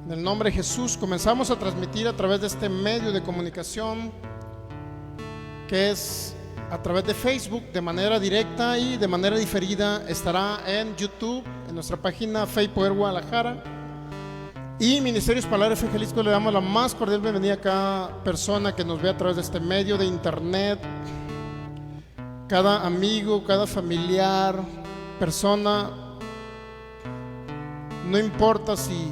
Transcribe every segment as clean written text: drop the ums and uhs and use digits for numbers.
En el nombre de Jesús comenzamos a transmitir a través de este medio de comunicación que es a través de Facebook de manera directa y de manera diferida. Estará en YouTube, en nuestra página Fe y Poder Guadalajara y Ministerios Palabra Fe Jalisco. Le damos la más cordial bienvenida a cada persona que nos ve a través de este medio de internet, cada amigo, cada familiar, persona. No importa si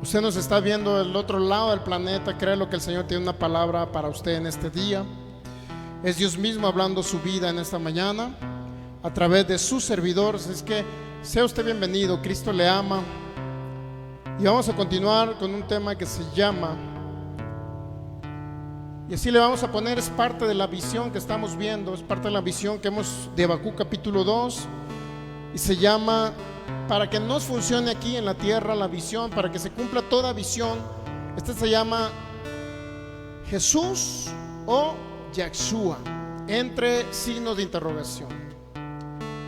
usted nos está viendo del otro lado del planeta, créalo que el Señor tiene una palabra para usted en este día. Es Dios mismo hablando su vida en esta mañana a través de sus servidores. Es que sea usted bienvenido, Cristo le ama. Y vamos a continuar con un tema que se llama, y así le vamos a poner, es parte de la visión que estamos viendo, es parte de la visión que hemos de Habacuc capítulo 2, y se llama: para que nos funcione aquí en la tierra la visión, para que se cumpla toda visión. Este se llama Jesús o Yahshua, entre signos de interrogación.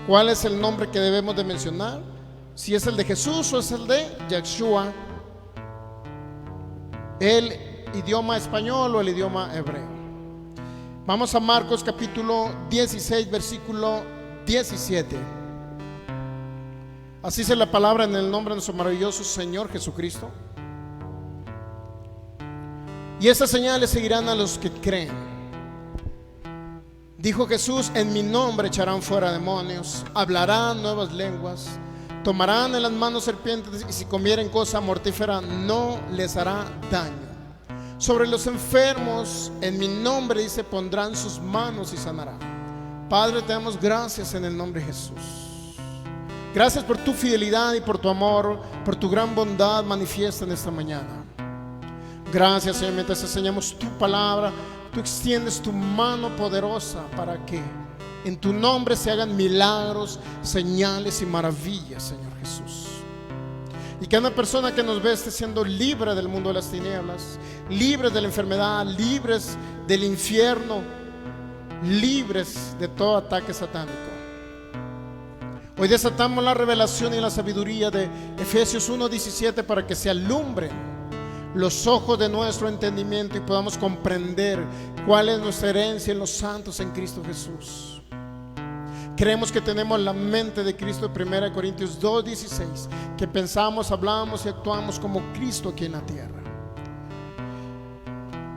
¿Cuál es el nombre que debemos de mencionar? Si es el de Jesús o es el de Yahshua, el idioma español o el idioma hebreo. Vamos a Marcos capítulo 16 versículo 17. Así dice la palabra en el nombre de nuestro maravilloso Señor Jesucristo. Y estas señales seguirán a los que creen. Dijo Jesús: en mi nombre echarán fuera demonios, hablarán nuevas lenguas, tomarán en las manos serpientes, y si comieren cosa mortífera no les hará daño. Sobre los enfermos en mi nombre, dice, pondrán sus manos y sanarán. Padre, te damos gracias en el nombre de Jesús. Gracias por tu fidelidad y por tu amor, por tu gran bondad manifiesta en esta mañana. Gracias, Señor, mientras enseñamos tu palabra, tú extiendes tu mano poderosa para que en tu nombre se hagan milagros, señales y maravillas, Señor Jesús. Y que una persona que nos ve esté siendo libre del mundo de las tinieblas, libres de la enfermedad, libres del infierno, libres de todo ataque satánico. Hoy desatamos la revelación y la sabiduría de Efesios 1:17 para que se alumbren los ojos de nuestro entendimiento y podamos comprender cuál es nuestra herencia en los santos en Cristo Jesús. Creemos que tenemos la mente de Cristo, 1 Corintios 2:16, que pensamos, hablamos y actuamos como Cristo aquí en la tierra,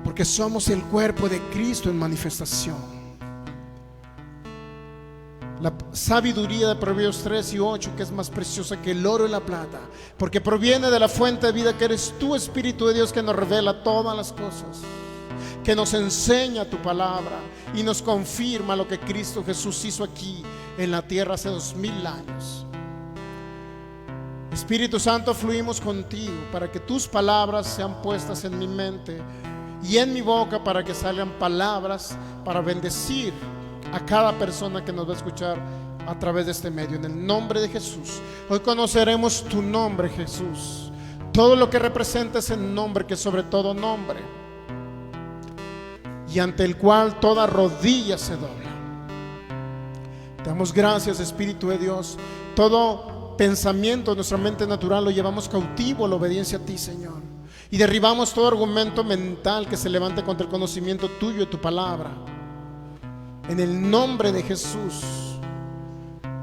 porque somos el cuerpo de Cristo en manifestación. La sabiduría de Proverbios 3 y 8, que es más preciosa que el oro y la plata, porque proviene de la fuente de vida que eres tú, Espíritu de Dios, que nos revela todas las cosas, que nos enseña tu palabra y nos confirma lo que Cristo Jesús hizo aquí en la tierra hace 2000 años. Espíritu Santo, fluimos contigo para que tus palabras sean puestas en mi mente y en mi boca, para que salgan palabras para bendecir a cada persona que nos va a escuchar a través de este medio. En el nombre de Jesús, hoy conoceremos tu nombre, Jesús, todo lo que representa ese nombre que es sobre todo nombre, y ante el cual toda rodilla se dobla. Te damos gracias, Espíritu de Dios. Todo pensamiento de nuestra mente natural lo llevamos cautivo a la obediencia a ti, Señor, y derribamos todo argumento mental que se levante contra el conocimiento tuyo y tu palabra. En el nombre de Jesús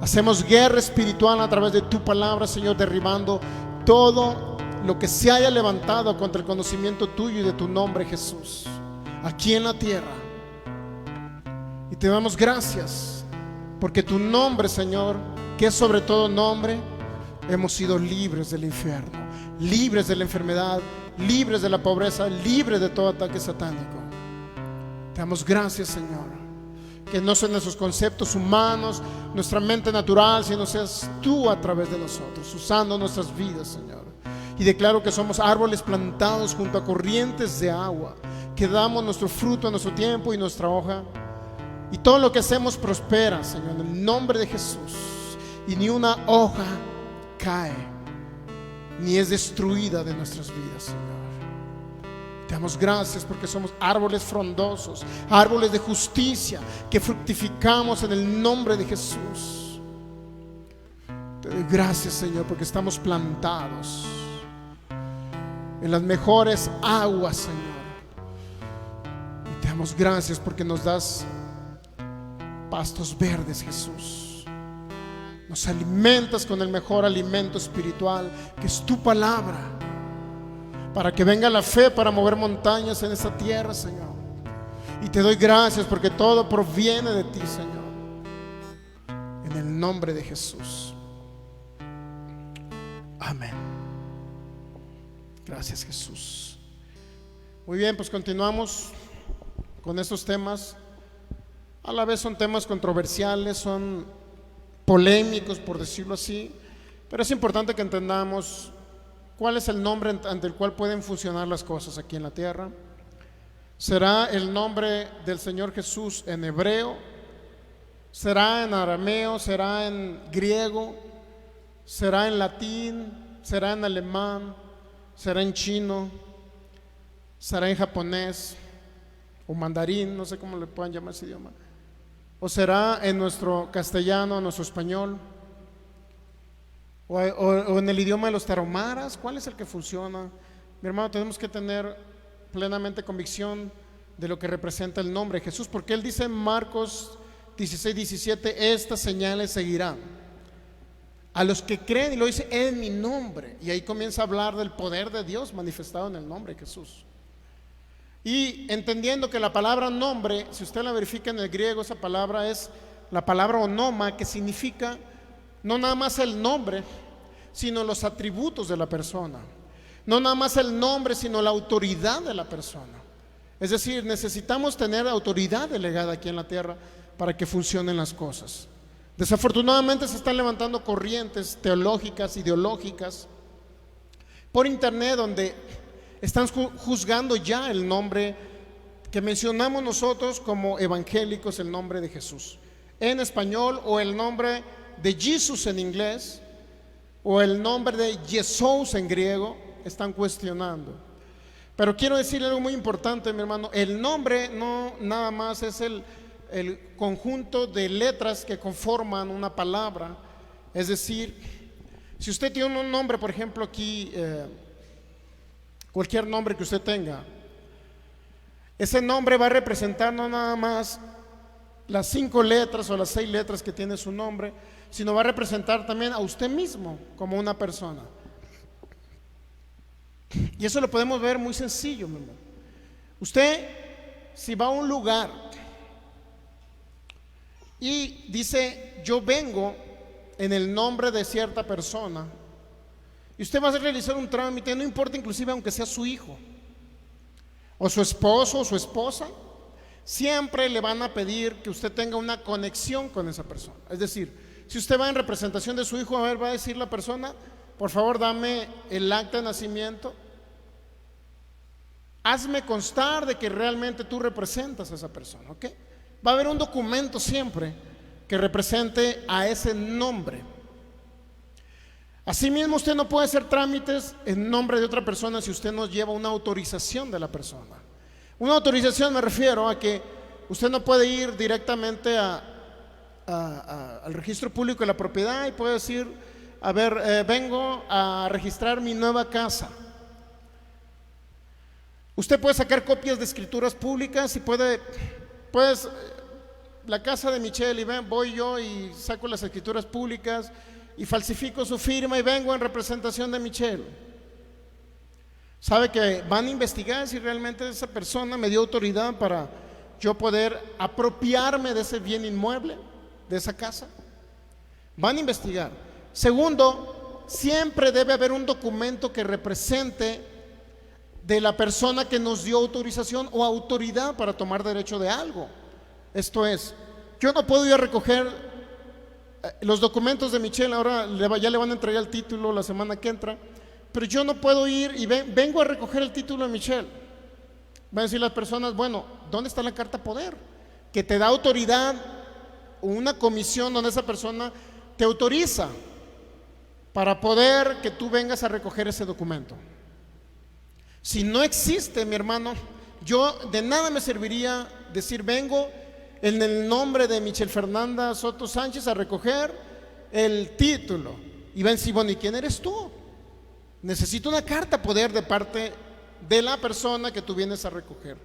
hacemos guerra espiritual a través de tu palabra, Señor, derribando todo lo que se haya levantado contra el conocimiento tuyo y de tu nombre, Jesús, aquí en la tierra. Y te damos gracias porque tu nombre, Señor, que es sobre todo nombre, hemos sido libres del infierno, libres de la enfermedad, libres de la pobreza, libres de todo ataque satánico. Te damos gracias, Señor, que no son nuestros conceptos humanos, nuestra mente natural, sino seas tú a través de nosotros, usando nuestras vidas, Señor. Y declaro que somos árboles plantados junto a corrientes de agua, que damos nuestro fruto a nuestro tiempo y nuestra hoja, y todo lo que hacemos prospera, Señor, en el nombre de Jesús. Y ni una hoja cae, ni es destruida de nuestras vidas, Señor. Te damos gracias porque somos árboles frondosos, árboles de justicia, que fructificamos en el nombre de Jesús. Te doy gracias, Señor, porque estamos plantados en las mejores aguas, Señor. Y te damos gracias porque nos das pastos verdes, Jesús. Nos alimentas con el mejor alimento espiritual, que es tu palabra, para que venga la fe para mover montañas en esta tierra, Señor. Y te doy gracias porque todo proviene de ti, Señor. En el nombre de Jesús. Amén. Gracias, Jesús. Muy bien, pues continuamos con estos temas. A la vez son temas controversiales, son polémicos, por decirlo así, pero es importante que entendamos cuál es el nombre ante el cual pueden funcionar las cosas aquí en la tierra. ¿Será el nombre del Señor Jesús en hebreo? ¿Será en arameo? ¿Será en griego? ¿Será en latín? ¿Será en alemán? ¿Será en chino? ¿Será en japonés? ¿O mandarín? No sé cómo le puedan llamar ese idioma. ¿O será en nuestro castellano, en nuestro español? ¿O en el idioma de los tarahumaras? ¿Cuál es el que funciona? Mi hermano, tenemos que tener plenamente convicción de lo que representa el nombre de Jesús, porque Él dice en Marcos 16:17, estas señales seguirán a los que creen, y lo dice en mi nombre, y ahí comienza a hablar del poder de Dios manifestado en el nombre de Jesús. Y entendiendo que la palabra nombre, si usted la verifica en el griego, esa palabra es la palabra onoma, que significa no nada más el nombre, sino los atributos de la persona. No nada más el nombre, sino la autoridad de la persona. Es decir, necesitamos tener autoridad delegada aquí en la tierra para que funcionen las cosas. Desafortunadamente se están levantando corrientes teológicas, ideológicas por internet, donde están juzgando ya el nombre que mencionamos nosotros como evangélicos, el nombre de Jesús en español, o el nombre de Jesús en inglés, o el nombre de Jesús en griego. Están cuestionando. Pero quiero decirle algo muy importante, mi hermano. El nombre no nada más es el conjunto de letras que conforman una palabra. Es decir, si usted tiene un nombre, por ejemplo aquí, cualquier nombre que usted tenga, ese nombre va a representar no nada más las 5 letras o las 6 letras que tiene su nombre, sino va a representar también a usted mismo como una persona. Y eso lo podemos ver muy sencillo, mi hermano. Usted, si va a un lugar y dice yo vengo en el nombre de cierta persona, y usted va a realizar un trámite, no importa inclusive aunque sea su hijo o su esposo o su esposa, siempre le van a pedir que usted tenga una conexión con esa persona. Es decir, si usted va en representación de su hijo, a ver, va a decir la persona, por favor dame el acta de nacimiento, hazme constar de que realmente tú representas a esa persona, ¿ok? Va a haber un documento siempre que represente a ese nombre. Asimismo, usted no puede hacer trámites en nombre de otra persona si usted no lleva una autorización de la persona. Una autorización, me refiero a que usted no puede ir directamente al registro público de la propiedad y puede decir, a ver, vengo a registrar mi nueva casa. Usted puede sacar copias de escrituras públicas y pues la casa de Michelle, y voy yo y saco las escrituras públicas y falsifico su firma y vengo en representación de Michelle. Sabe que van a investigar si realmente esa persona me dio autoridad para yo poder apropiarme de ese bien inmueble, de esa casa. Van a investigar. Segundo, siempre debe haber un documento que represente de la persona que nos dio autorización o autoridad para tomar derecho de algo. Esto es, yo no puedo ir a recoger los documentos de Michelle, ahora ya le van a entregar el título la semana que entra, pero yo no puedo ir y vengo a recoger el título de Michelle. Van a decir las personas, bueno, ¿dónde está la carta poder? Que te da autoridad, una comisión donde esa persona te autoriza para poder que tú vengas a recoger ese documento. Si no existe, mi hermano, yo de nada me serviría decir vengo en el nombre de Michelle Fernanda Soto Sánchez a recoger el título. Y va a decir, bueno, ¿y quién eres tú? Necesito una carta poder de parte de la persona que tú vienes a recoger.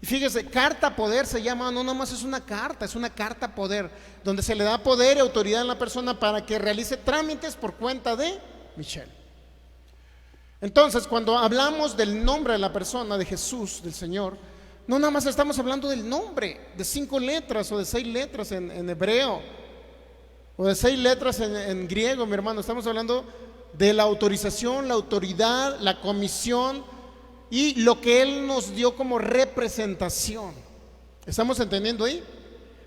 Y fíjese, carta poder se llama, no nomás es una carta poder, donde se le da poder y autoridad a la persona para que realice trámites por cuenta de Michelle. Entonces, cuando hablamos del nombre de la persona, de Jesús, del Señor, no nada más estamos hablando del nombre, de 5 letras o de 6 letras en hebreo, o de 6 letras en griego, mi hermano. Estamos hablando de la autorización, la autoridad, la comisión y lo que Él nos dio como representación. ¿Estamos entendiendo ahí?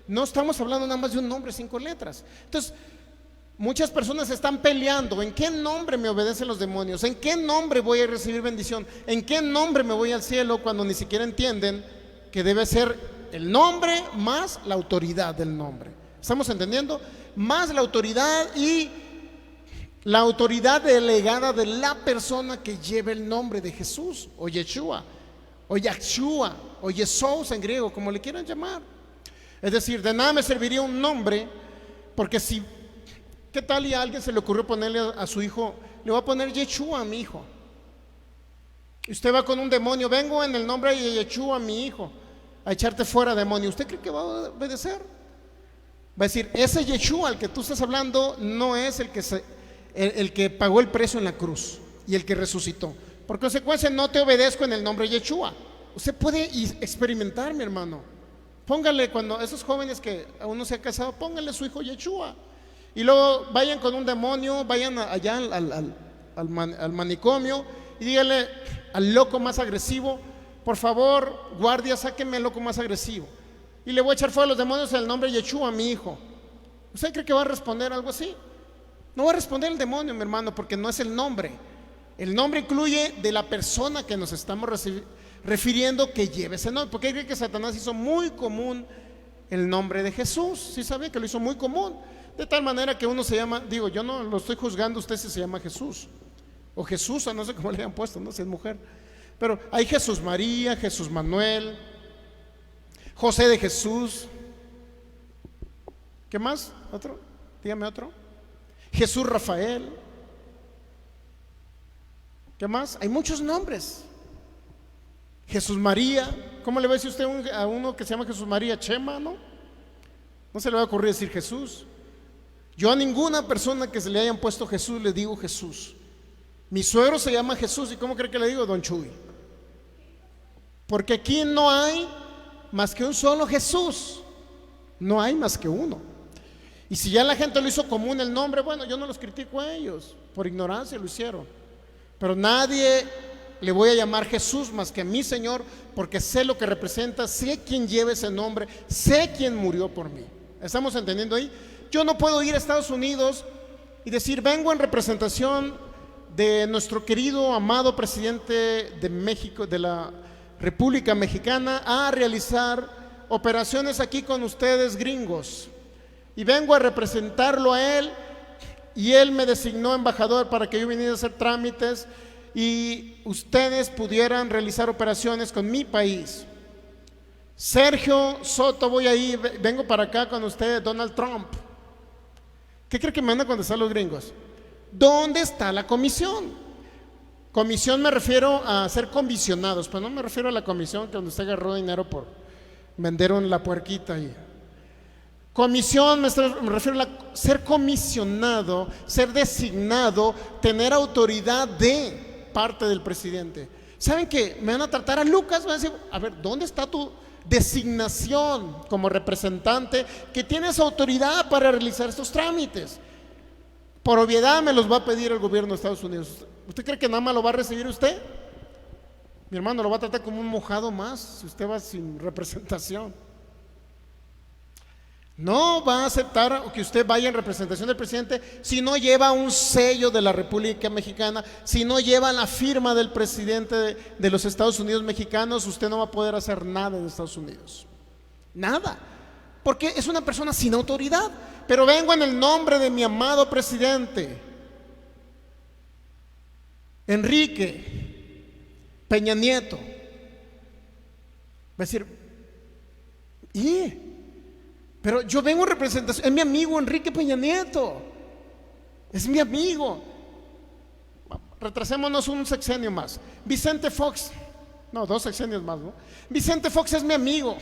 No estamos hablando nada más de un nombre, 5 letras. Entonces, muchas personas están peleando: ¿en qué nombre me obedecen los demonios? ¿En qué nombre voy a recibir bendición? ¿En qué nombre me voy al cielo? Cuando ni siquiera entienden que debe ser el nombre más la autoridad del nombre. ¿Estamos entendiendo? Más la autoridad y la autoridad delegada de la persona que lleve el nombre de Jesús, o Yeshua, o Yahshua, o Jesús en griego, como le quieran llamar. Es decir, de nada me serviría un nombre, porque si, ¿qué tal y a alguien se le ocurrió ponerle a su hijo, le voy a poner Yeshua a mi hijo? Y usted va con un demonio: vengo en el nombre de Yeshua a mi hijo a echarte fuera, demonio. ¿Usted cree que va a obedecer? Va a decir: ese Yeshua al que tú estás hablando no es el que pagó el precio en la cruz y el que resucitó. Por consecuencia, no te obedezco en el nombre de Yeshua. Usted puede experimentar, mi hermano. Póngale, cuando esos jóvenes que aún no se han casado, póngale a su hijo Yeshua. Y luego vayan con un demonio, vayan allá al manicomio y díganle al loco más agresivo: por favor, guardia, sáquenme al loco más agresivo. Y le voy a echar fuera a los demonios en el nombre de Yeshua a mi hijo. ¿Usted cree que va a responder algo así? No va a responder el demonio, mi hermano, porque no es el nombre. El nombre incluye de la persona que nos estamos refiriendo que lleve ese nombre. Porque cree que Satanás hizo muy común el nombre de Jesús. Sí sabe que lo hizo muy común, de tal manera que uno se llama, digo, yo no lo estoy juzgando usted si se llama Jesús o Jesús, no sé cómo le han puesto, no sé, si es mujer. Pero hay Jesús María, Jesús Manuel, José de Jesús. ¿Qué más? ¿Otro? Dígame otro. Jesús Rafael. ¿Qué más? Hay muchos nombres. Jesús María. ¿Cómo le va a decir usted a uno que se llama Jesús María? Chema, ¿no? No se le va a ocurrir decir Jesús. Yo a ninguna persona que se le hayan puesto Jesús le digo Jesús. Mi suegro se llama Jesús. ¿Y cómo cree que le digo? Don Chuy. Porque aquí no hay más que un solo Jesús. No hay más que uno. Y si ya la gente lo hizo común el nombre, bueno, yo no los critico a ellos, por ignorancia lo hicieron. Pero nadie le voy a llamar Jesús más que a mi Señor, porque sé lo que representa, sé quién lleva ese nombre, sé quién murió por mí. ¿Estamos entendiendo ahí? Yo no puedo ir a Estados Unidos y decir: vengo en representación de nuestro querido, amado presidente de México, de la República Mexicana, a realizar operaciones aquí con ustedes, gringos. Y vengo a representarlo a él, y él me designó embajador para que yo viniera a hacer trámites y ustedes pudieran realizar operaciones con mi país. Sergio Soto, voy a ir, vengo para acá con ustedes, Donald Trump. ¿Qué cree que me van a contestar los gringos? ¿Dónde está la comisión? Comisión me refiero a ser comisionados, pero no me refiero a la comisión que donde usted agarró dinero por vender la puerquita ahí. Comisión me refiero a ser comisionado, ser designado, tener autoridad de parte del presidente. ¿Saben qué? Me van a tratar a Lucas, van a decir: a ver, ¿dónde está tu designación como representante que tienes autoridad para realizar estos trámites? Por obviedad me los va a pedir el gobierno de Estados Unidos. ¿Usted cree que nada más lo va a recibir usted? Mi hermano, lo va a tratar como un mojado más si usted va sin representación. No va a aceptar que usted vaya en representación del presidente si no lleva un sello de la República Mexicana, si no lleva la firma del presidente de los Estados Unidos mexicanos. Usted no va a poder hacer nada en Estados Unidos. Nada. Porque es una persona sin autoridad. Pero vengo en el nombre de mi amado presidente Enrique Peña Nieto. Va a decir: pero yo vengo en representación, es mi amigo Enrique Peña Nieto, es mi amigo. retrasémonos un sexenio más. Vicente Fox, no, 2 sexenios más, ¿no? Vicente Fox es mi amigo,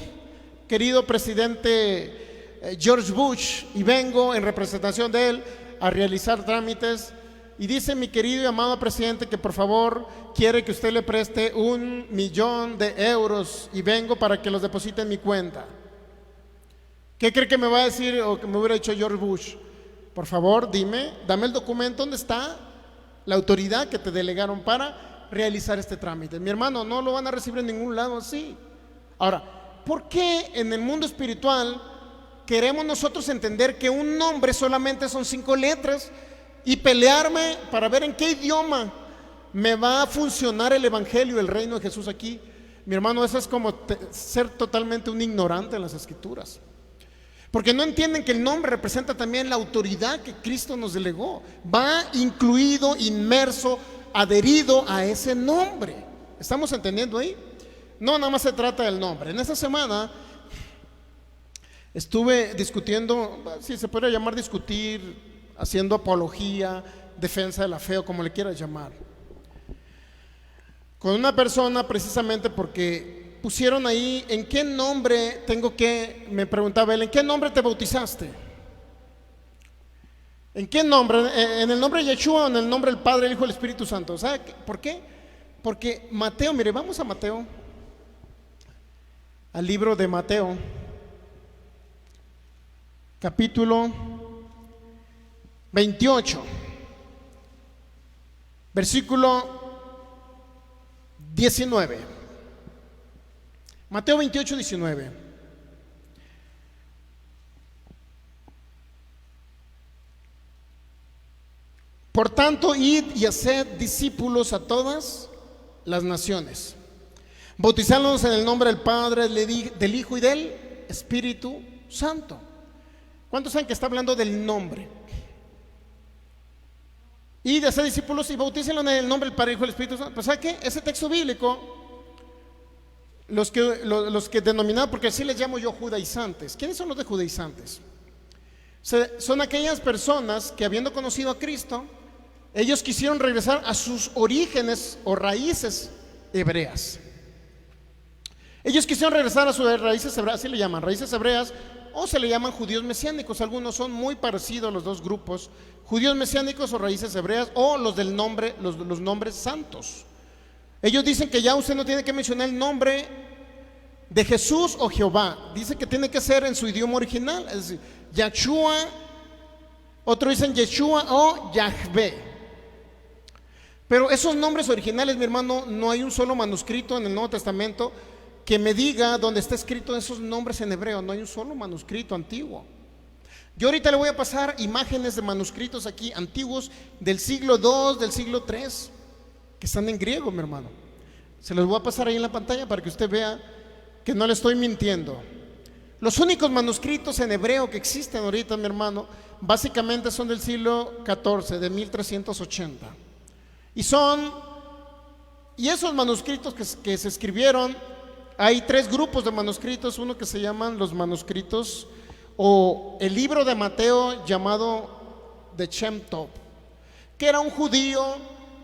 querido presidente George Bush, y vengo en representación de él a realizar trámites. Y dice mi querido y amado presidente que por favor quiere que usted le preste $1,000,000 y vengo para que los deposite en mi cuenta. ¿Qué cree que me va a decir o que me hubiera dicho George Bush? Por favor, dame el documento donde está la autoridad que te delegaron para realizar este trámite. Mi hermano, no lo van a recibir en ningún lado así. Ahora, ¿por qué en el mundo espiritual queremos nosotros entender que un nombre solamente son 5 letras y pelearme para ver en qué idioma me va a funcionar el evangelio, el reino de Jesús aquí? Mi hermano, eso es como ser totalmente un ignorante en las escrituras, porque no entienden que el nombre representa también la autoridad que Cristo nos delegó. Va incluido, inmerso, adherido a ese nombre. ¿Estamos entendiendo ahí? No, nada más se trata del nombre. En esta semana estuve discutiendo, si se puede llamar discutir, haciendo apología, defensa de la fe o como le quieras llamar, con una persona, precisamente porque pusieron ahí en qué nombre me preguntaba él, ¿en qué nombre te bautizaste? ¿En qué nombre? ¿En el nombre de Yeshua o en el nombre del Padre, el Hijo y el Espíritu Santo? ¿Sabe por qué? Porque Mateo, mire, vamos a Mateo, al libro de Mateo, capítulo 28, versículo 19. Mateo 28, 19. Por tanto, id y haced discípulos a todas las naciones, bautizándolos en el nombre del Padre, del Hijo y del Espíritu Santo. ¿Cuántos saben que está hablando del nombre? Y de hacer discípulos y bautícenlo en el nombre del Padre, Hijo y del Espíritu Santo. Pues ¿sabe qué? Ese texto bíblico, los que denominaban, porque así les llamo yo judaizantes. ¿Quiénes son los de judaizantes? Son aquellas personas que, habiendo conocido a Cristo, ellos quisieron regresar a sus orígenes o raíces hebreas. Ellos quisieron regresar a sus raíces hebreas, así le llaman, raíces hebreas, o se le llaman judíos mesiánicos. Algunos son muy parecidos a los dos grupos, judíos mesiánicos o raíces hebreas, o los del nombre, los nombres santos. Ellos dicen que ya usted no tiene que mencionar el nombre de Jesús o Jehová, dice que tiene que ser en su idioma original, es decir, Yahshua, otros dicen Yeshua o Yahvé. Pero esos nombres originales, mi hermano, no hay un solo manuscrito en el Nuevo Testamento que me diga dónde está escrito esos nombres en hebreo. No hay un solo manuscrito antiguo. Yo ahorita le voy a pasar imágenes de manuscritos aquí antiguos del siglo II, del siglo III, que están en griego, mi hermano. Se los voy a pasar ahí en la pantalla para que usted vea que no le estoy mintiendo. Los únicos manuscritos en hebreo que existen ahorita, mi hermano, básicamente son del siglo XIV, de 1380. Y esos manuscritos que se escribieron, hay 3 grupos de manuscritos. Uno que se llaman los manuscritos o el libro de Mateo, llamado de Shem Tov, que era un judío,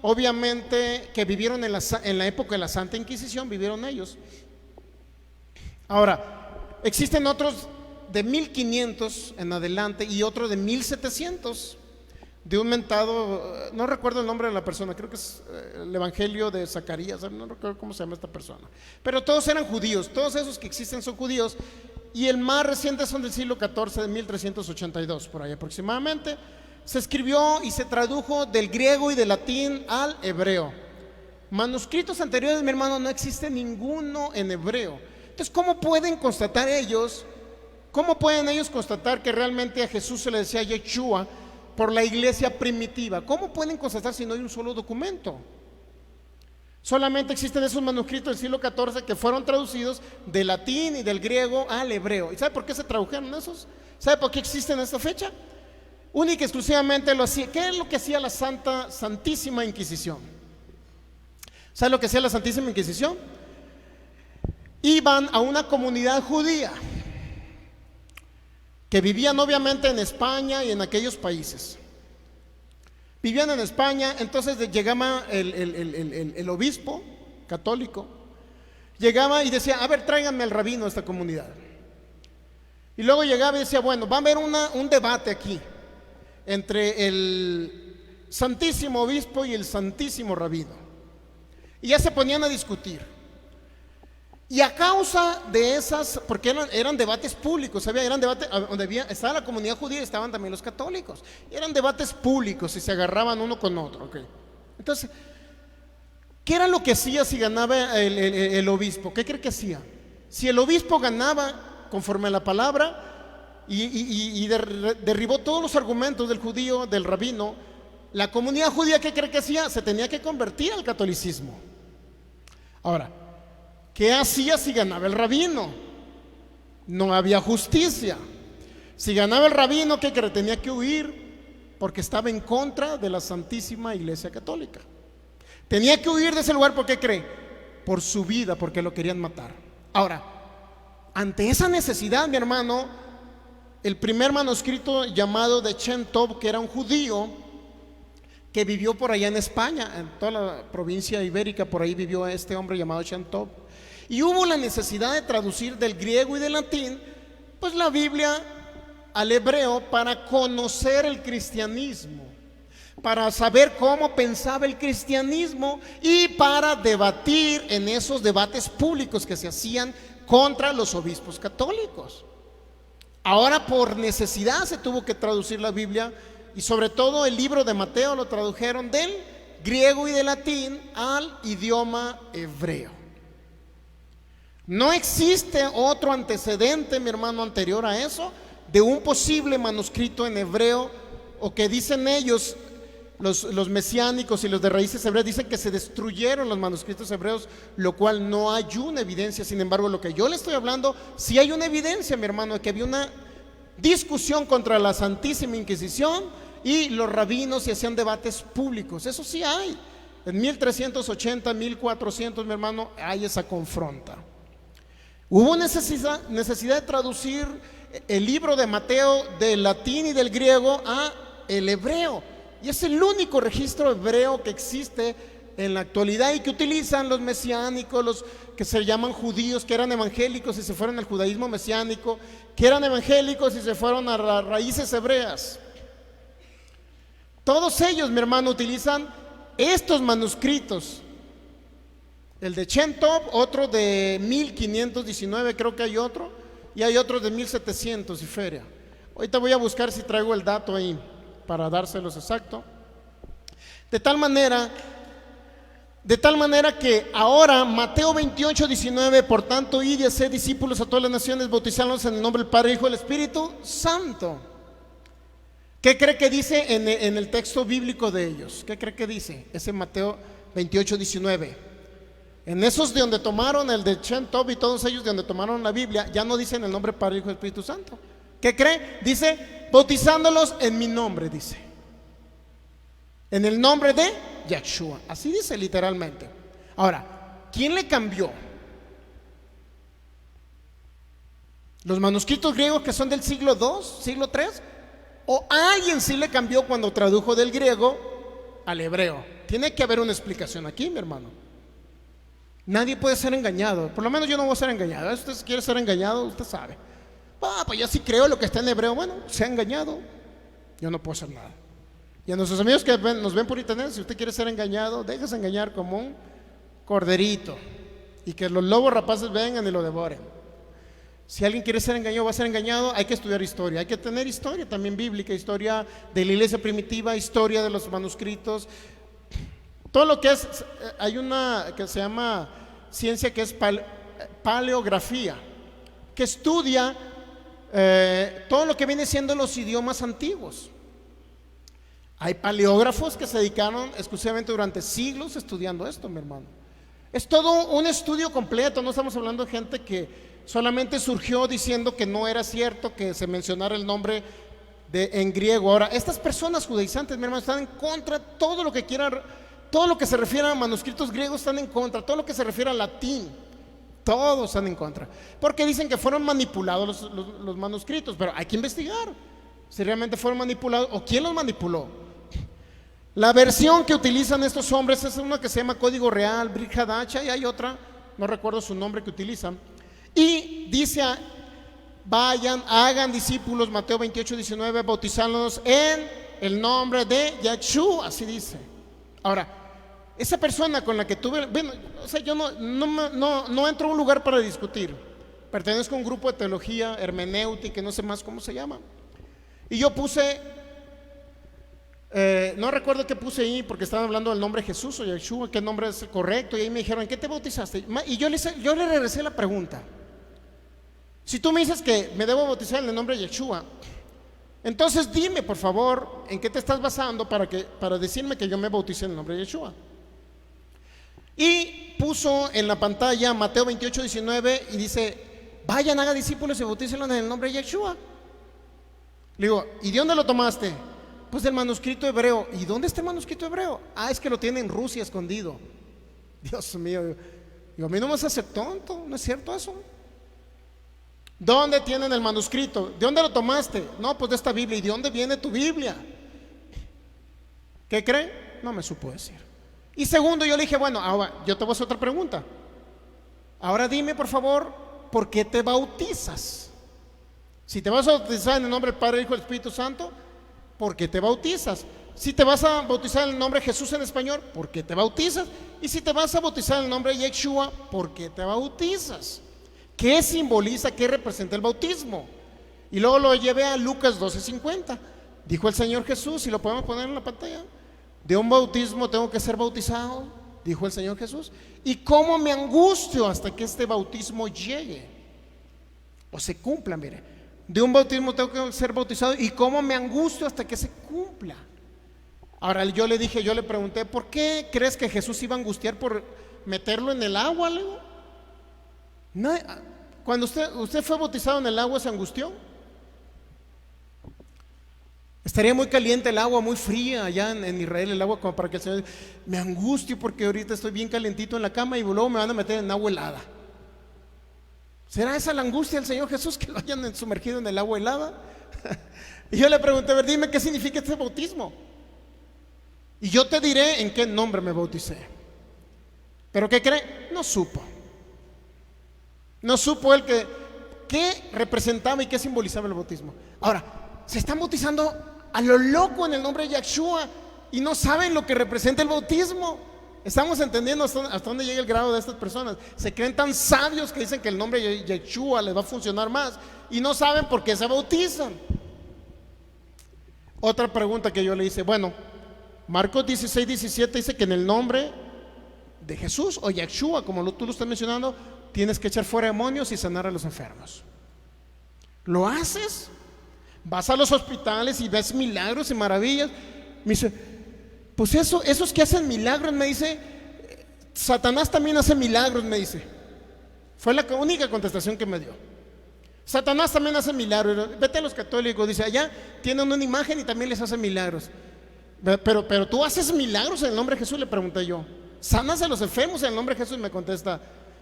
obviamente, que vivieron en la época de la Santa Inquisición, vivieron ellos. Ahora, existen otros de 1500 en adelante y otro de 1700, de un mentado, no recuerdo el nombre de la persona, creo que es el Evangelio de Zacarías, no recuerdo cómo se llama esta persona, pero todos eran judíos. Todos esos que existen son judíos, y el más reciente son del siglo XIV, de 1382, por ahí aproximadamente. Se escribió y se tradujo del griego y del latín al hebreo. Manuscritos anteriores, mi hermano, no existe ninguno en hebreo. Entonces, ¿cómo pueden ellos constatar que realmente a Jesús se le decía Yeshua por la iglesia primitiva? ¿Cómo pueden constatar si no hay un solo documento? Solamente existen esos manuscritos del siglo XIV que fueron traducidos del latín y del griego al hebreo. ¿Y sabe por qué se tradujeron esos? ¿Sabe por qué existen en esta fecha? Única y exclusivamente lo hacía. ¿Qué es lo que hacía la Santísima Inquisición? ¿Sabe lo que hacía la Santísima Inquisición? Iban a una comunidad judía que vivían obviamente en España y en aquellos países, Vivían en España, entonces llegaba el obispo católico, llegaba y decía, a ver, tráiganme al rabino a esta comunidad. Y luego llegaba y decía, bueno, va a haber un debate aquí entre el santísimo obispo y el santísimo rabino. Y ya se ponían a discutir. Y a causa de esas, porque eran debates públicos, ¿sabía? Eran debates donde estaba la comunidad judía y estaban también los católicos. Y eran debates públicos y se agarraban uno con otro. ¿Okay? Entonces, ¿qué era lo que hacía si ganaba el obispo? ¿Qué cree que hacía? Si el obispo ganaba conforme a la palabra y derribó todos los argumentos del judío, del rabino, la comunidad judía, ¿qué cree que hacía? Se tenía que convertir al catolicismo. Ahora, ¿qué hacía si ganaba el rabino? No había justicia. Si ganaba el rabino, ¿qué cree? Tenía que huir porque estaba en contra de la Santísima Iglesia Católica. Tenía que huir de ese lugar, ¿por qué cree? Por su vida, porque lo querían matar. Ahora, ante esa necesidad, mi hermano, el primer manuscrito llamado de Shem Tov, que era un judío que vivió por allá en España, en toda la provincia ibérica, por ahí vivió este hombre llamado Shem Tov. Y hubo la necesidad de traducir del griego y del latín, pues la Biblia al hebreo para conocer el cristianismo, para saber cómo pensaba el cristianismo y para debatir en esos debates públicos que se hacían contra los obispos católicos. Ahora por necesidad se tuvo que traducir la Biblia y sobre todo el libro de Mateo lo tradujeron del griego y del latín al idioma hebreo. No existe otro antecedente, mi hermano, anterior a eso, de un posible manuscrito en hebreo, o que dicen ellos, los mesiánicos y los de raíces hebreas, dicen que se destruyeron los manuscritos hebreos, lo cual no hay una evidencia. Sin embargo, lo que yo le estoy hablando, sí hay una evidencia, mi hermano, de que había una discusión contra la Santísima Inquisición y los rabinos y hacían debates públicos. Eso sí hay. En 1380, 1400, mi hermano, hay esa confronta. Hubo necesidad de traducir el libro de Mateo del latín y del griego a el hebreo. Y es el único registro hebreo que existe en la actualidad y que utilizan los mesiánicos, los que se llaman judíos, que eran evangélicos y se fueron al judaísmo mesiánico, que eran evangélicos y se fueron a las raíces hebreas. Todos ellos, mi hermano, utilizan estos manuscritos. El de Shem Tov, otro de 1519, creo que hay otro, y hay otro de 1700 y feria. Ahorita voy a buscar si traigo el dato ahí para dárselos exacto. De tal manera que ahora Mateo 28:19, por tanto, id y haced discípulos a todas las naciones, bautizándolos en el nombre del Padre, Hijo y del Espíritu Santo. ¿Qué cree que dice en el texto bíblico de ellos? ¿Qué cree que dice? Ese Mateo 28:19. En esos de donde tomaron el de Shem Tov y todos ellos de donde tomaron la Biblia, ya no dicen el nombre Padre, Hijo y Espíritu Santo. ¿Qué cree? Dice, bautizándolos en mi nombre, dice. En el nombre de Yahshua. Así dice literalmente. Ahora, ¿quién le cambió? ¿Los manuscritos griegos que son del siglo II, siglo III? ¿O alguien sí le cambió cuando tradujo del griego al hebreo? Tiene que haber una explicación aquí, mi hermano. Nadie puede ser engañado. Por lo menos yo no voy a ser engañado. Si usted quiere ser engañado, usted sabe. Pues yo sí creo lo que está en hebreo. Bueno, se ha engañado. Yo no puedo hacer nada. Y a nuestros amigos que nos ven por internet, si usted quiere ser engañado, déjese engañar como un corderito y que los lobos rapaces vengan y lo devoren. Si alguien quiere ser engañado, va a ser engañado. Hay que estudiar historia. Hay que tener historia también bíblica, historia de la iglesia primitiva, historia de los manuscritos. Todo lo que es, hay una que se llama ciencia que es paleografía, que estudia todo lo que viene siendo los idiomas antiguos. Hay paleógrafos que se dedicaron exclusivamente durante siglos estudiando esto, mi hermano. Es todo un estudio completo. No estamos hablando de gente que solamente surgió diciendo que no era cierto que se mencionara el nombre en griego. Ahora, estas personas judaizantes, mi hermano, están en contra de todo lo que quieran. Todo lo que se refiere a manuscritos griegos están en contra. Todo lo que se refiere al latín, todos están en contra. Porque dicen que fueron manipulados los manuscritos. Pero hay que investigar si realmente fueron manipulados o quién los manipuló. La versión que utilizan estos hombres es una que se llama Código Real, Brit Hadassah, y hay otra, no recuerdo su nombre, que utilizan. Y dice, vayan, hagan discípulos, Mateo 28, 19, bautizándonos en el nombre de Yeshua, así dice. Ahora, esa persona con la que tuve, bueno, o sea, yo no entro a un lugar para discutir. Pertenezco a un grupo de teología, hermenéutica, no sé más cómo se llama. Y yo puse, no recuerdo qué puse ahí, porque estaban hablando del nombre Jesús o Yeshua, qué nombre es el correcto. Y ahí me dijeron, ¿en qué te bautizaste? Y yo le regresé la pregunta. Si tú me dices que me debo bautizar en el nombre de Yeshua, entonces dime, por favor, en qué te estás basando para decirme que yo me bauticé en el nombre de Yeshua. Y puso en la pantalla Mateo 28, 19 y dice, vayan, hagan discípulos y bautícenlos en el nombre de Yeshua. Le digo, ¿y de dónde lo tomaste? Pues del manuscrito hebreo. ¿Y dónde está el manuscrito hebreo? Ah, es que lo tiene en Rusia escondido. Dios mío, digo, a mí no me vas a hacer tonto, ¿no es cierto eso? ¿Dónde tienen el manuscrito? ¿De dónde lo tomaste? No, pues de esta Biblia. ¿Y de dónde viene tu Biblia? ¿Qué creen? No me supo decir. Y segundo, yo le dije, bueno, ahora yo te voy a hacer otra pregunta. Ahora dime, por favor, ¿por qué te bautizas? Si te vas a bautizar en el nombre del Padre, Hijo y del Espíritu Santo, ¿por qué te bautizas? Si te vas a bautizar en el nombre de Jesús en español, ¿por qué te bautizas? Y si te vas a bautizar en el nombre de Yeshua, ¿por qué te bautizas? ¿Qué simboliza, qué representa el bautismo? Y luego lo llevé a Lucas 12:50. Dijo el Señor Jesús, y lo podemos poner en la pantalla, de un bautismo tengo que ser bautizado, dijo el Señor Jesús. ¿Y cómo me angustio hasta que este bautismo llegue o se cumpla? Mire, de un bautismo tengo que ser bautizado, y cómo me angustio hasta que se cumpla. Ahora yo le pregunté, ¿por qué crees que Jesús iba a angustiar por meterlo en el agua? No, cuando usted fue bautizado en el agua, ¿se angustió? Estaría muy caliente el agua, muy fría allá en Israel el agua, como para que el Señor, me angustio porque ahorita estoy bien calentito en la cama y luego me van a meter en agua helada. ¿Será esa la angustia del Señor Jesús, que lo hayan sumergido en el agua helada? Y yo le pregunté, a ver, dime qué significa este bautismo, y yo te diré en qué nombre me bauticé. ¿Pero qué cree? No supo. No supo él qué representaba y qué simbolizaba el bautismo. Ahora, se están bautizando a lo loco en el nombre de Yeshua y no saben lo que representa el bautismo. Estamos entendiendo hasta dónde llega el grado de estas personas. Se creen tan sabios que dicen que el nombre de Yeshua les va a funcionar más y no saben por qué se bautizan. Otra pregunta que yo le hice, bueno, Marcos 16, 17 dice que en el nombre de Jesús o Yeshua, como tú lo estás mencionando, tienes que echar fuera demonios y sanar a los enfermos. ¿Lo haces? Vas a los hospitales y ves milagros y maravillas. Me dice, pues esos que hacen milagros, me dice, Satanás también hace milagros, me dice. Fue la única contestación que me dio. Satanás también hace milagros. Vete a los católicos, dice, allá tienen una imagen y también les hacen milagros. Pero tú haces milagros en el nombre de Jesús, le pregunté yo. ¿Sanas a los enfermos en el nombre de Jesús? Me contesta,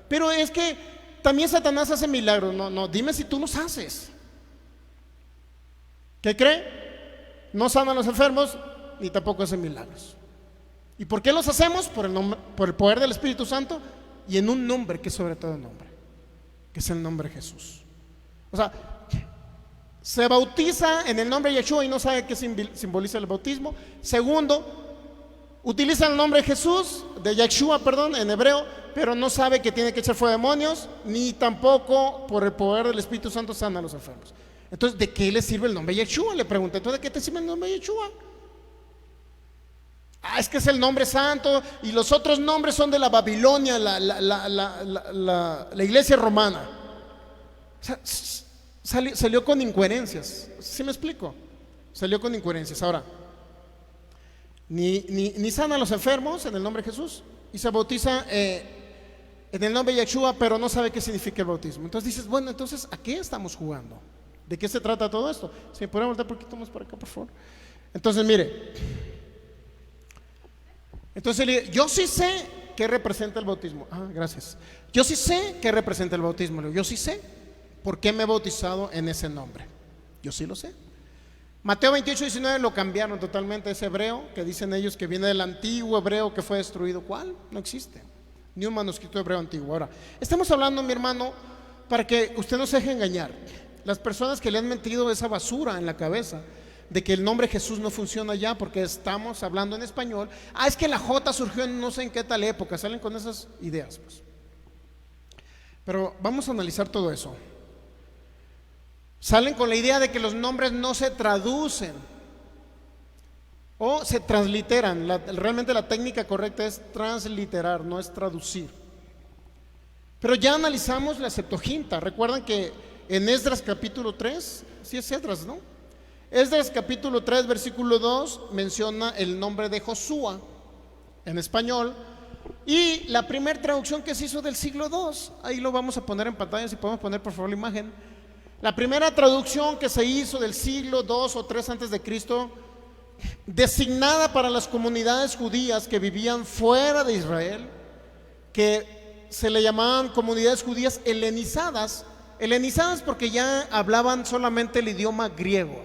pero es que también Satanás hace milagros. No, dime si tú los haces. ¿Qué cree? No sanan a los enfermos ni tampoco hacen milagros. ¿Y por qué los hacemos? Por el poder del Espíritu Santo y en un nombre que es sobre todo el nombre, que es el nombre de Jesús. O sea, se bautiza en el nombre de Yeshua y no sabe qué simboliza el bautismo. Segundo, utiliza el nombre de Jesús, de Yeshua, en hebreo, pero no sabe que tiene que echar fuera demonios, ni tampoco por el poder del Espíritu Santo sana a los enfermos. Entonces, ¿de qué le sirve el nombre de Yeshua? Le pregunté, ¿entonces de qué te sirve el nombre de Yeshua? Ah, es que es el nombre santo y los otros nombres son de la Babilonia, la iglesia romana. O sea, salió con incoherencias. ¿Sí me explico? Salió con incoherencias. Ahora, ni sana a los enfermos en el nombre de Jesús y se bautiza en el nombre de Yeshua, pero no sabe qué significa el bautismo. Entonces dices, bueno, entonces ¿a qué estamos jugando? ¿De qué se trata todo esto? Si me podemos volver un poquito más por acá, por favor. Entonces, mire, yo sí sé qué representa el bautismo. Ah, gracias. Yo sí sé qué representa el bautismo. Yo sí sé por qué me he bautizado en ese nombre. Yo sí lo sé. Mateo 28:19 lo cambiaron totalmente, ese hebreo que dicen ellos que viene del antiguo hebreo que fue destruido. ¿Cuál? No existe ni un manuscrito hebreo antiguo. Ahora, estamos hablando, mi hermano, para que usted no se deje engañar. Las personas que le han metido esa basura en la cabeza de que el nombre Jesús no funciona ya porque estamos hablando en español. Es que la J surgió en no sé en qué tal época. Salen con esas ideas, pues. Pero vamos a analizar todo eso. Salen con la idea de que los nombres no se traducen o se transliteran. Realmente la técnica correcta es transliterar, no es traducir. Pero ya analizamos la Septuaginta. Recuerdan que en Esdras capítulo 3, sí es Esdras, ¿no? Esdras capítulo 3 versículo 2 menciona el nombre de Josué en español. Y la primera traducción que se hizo del siglo II, ahí lo vamos a poner en pantalla, si podemos poner por favor la imagen. La primera traducción que se hizo del siglo II o 3 antes de Cristo, designada para las comunidades judías que vivían fuera de Israel, que se le llamaban comunidades judías helenizadas. Helenizadas porque ya hablaban solamente el idioma griego.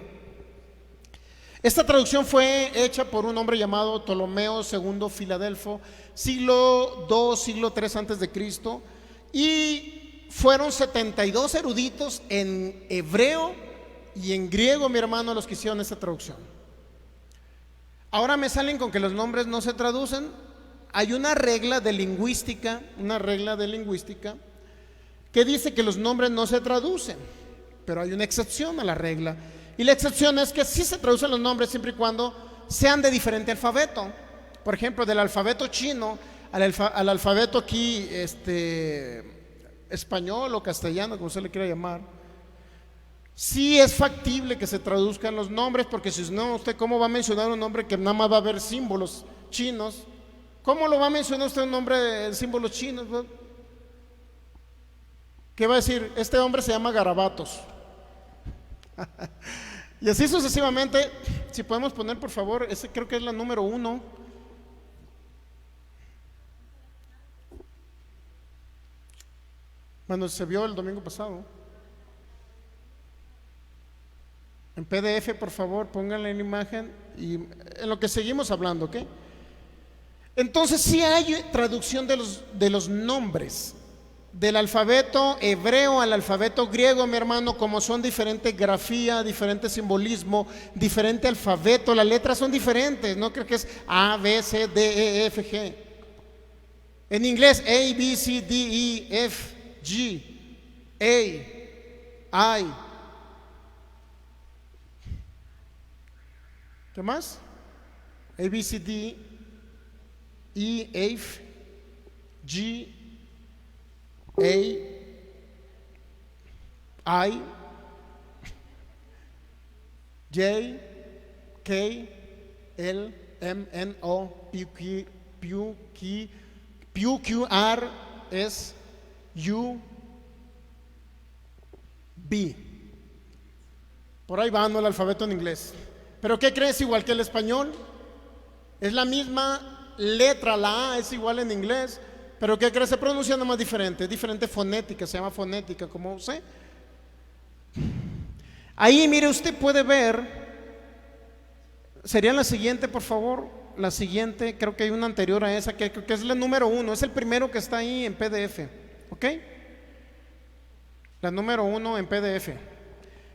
Esta traducción fue hecha por un hombre llamado Ptolomeo II Filadelfo, siglo II, siglo III antes de Cristo, y fueron 72 eruditos en hebreo y en griego, mi hermano, los que hicieron esta traducción. Ahora me salen con que los nombres no se traducen. Hay una regla de lingüística, que dice que los nombres no se traducen, pero hay una excepción a la regla. Y la excepción es que sí se traducen los nombres siempre y cuando sean de diferente alfabeto. Por ejemplo, del alfabeto chino al alfabeto aquí español o castellano, como se le quiera llamar. Sí es factible que se traduzcan los nombres, porque si no, usted cómo va a mencionar un nombre que nada más va a haber símbolos chinos. ¿Cómo lo va a mencionar usted un nombre de símbolos chinos? ¿Qué va a decir? Este hombre se llama Garabatos. Y así sucesivamente. Si podemos poner por favor, ese creo que es la número 1. Bueno, se vio el domingo pasado. En PDF, por favor, pónganle la imagen y en lo que seguimos hablando, ¿ok? Entonces sí hay traducción de los nombres del alfabeto hebreo al alfabeto griego, mi hermano, como son diferente grafía, diferente simbolismo, diferente alfabeto, las letras son diferentes, no creo que es A, B, C, D, E, F, G. En inglés, A, B, C, D, E, F, G, A, I. ¿Qué más? A, B, C, D, E, F, G, A, I, J, K, L, M, N, O, P, Q, R, S, U, B. Por ahí va, ¿no? El alfabeto en inglés. ¿Pero qué crees? Igual que el español. Es la misma letra, la A es igual en inglés. ¿Pero qué crees? Se pronuncia nomás diferente. Es diferente fonética, se llama fonética, como sé. Ahí, mire, usted puede ver. Sería la siguiente, por favor. La siguiente, creo que hay una anterior a esa, que creo que es la número 1. Es el primero que está ahí en PDF. ¿Ok? La número 1 en PDF.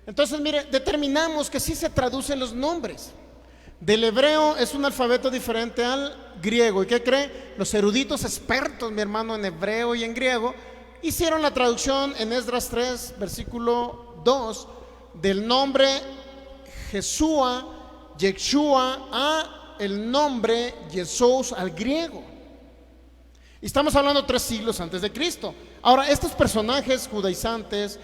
Entonces, mire, determinamos que sí se traducen los nombres. Del hebreo es un alfabeto diferente al griego. ¿Y qué cree? Los eruditos expertos, mi hermano, en hebreo y en griego, hicieron la traducción en Esdras 3, versículo 2, del nombre Jesúa, Yeshua, a el nombre Jesús al griego. Y estamos hablando 3 siglos antes de Cristo. Ahora, estos personajes judaizantes,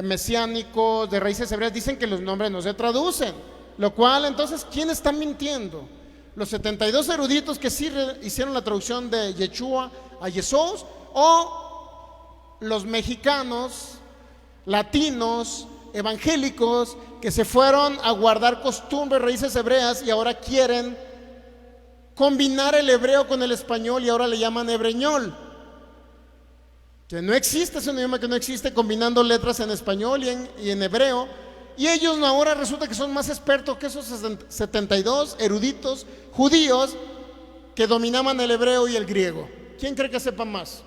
mesiánicos, de raíces hebreas, dicen que los nombres no se traducen. Lo cual, entonces, ¿quién está mintiendo? ¿Los 72 eruditos que sí hicieron la traducción de Yeshua a Jesús? ¿O los mexicanos, latinos, evangélicos, que se fueron a guardar costumbres, raíces hebreas y ahora quieren combinar el hebreo con el español y ahora le llaman hebreñol? Que no existe, es un idioma que no existe, combinando letras en español y en hebreo. Y ellos ahora resulta que son más expertos que esos 72 eruditos judíos que dominaban el hebreo y el griego. ¿Quién cree que sepa más?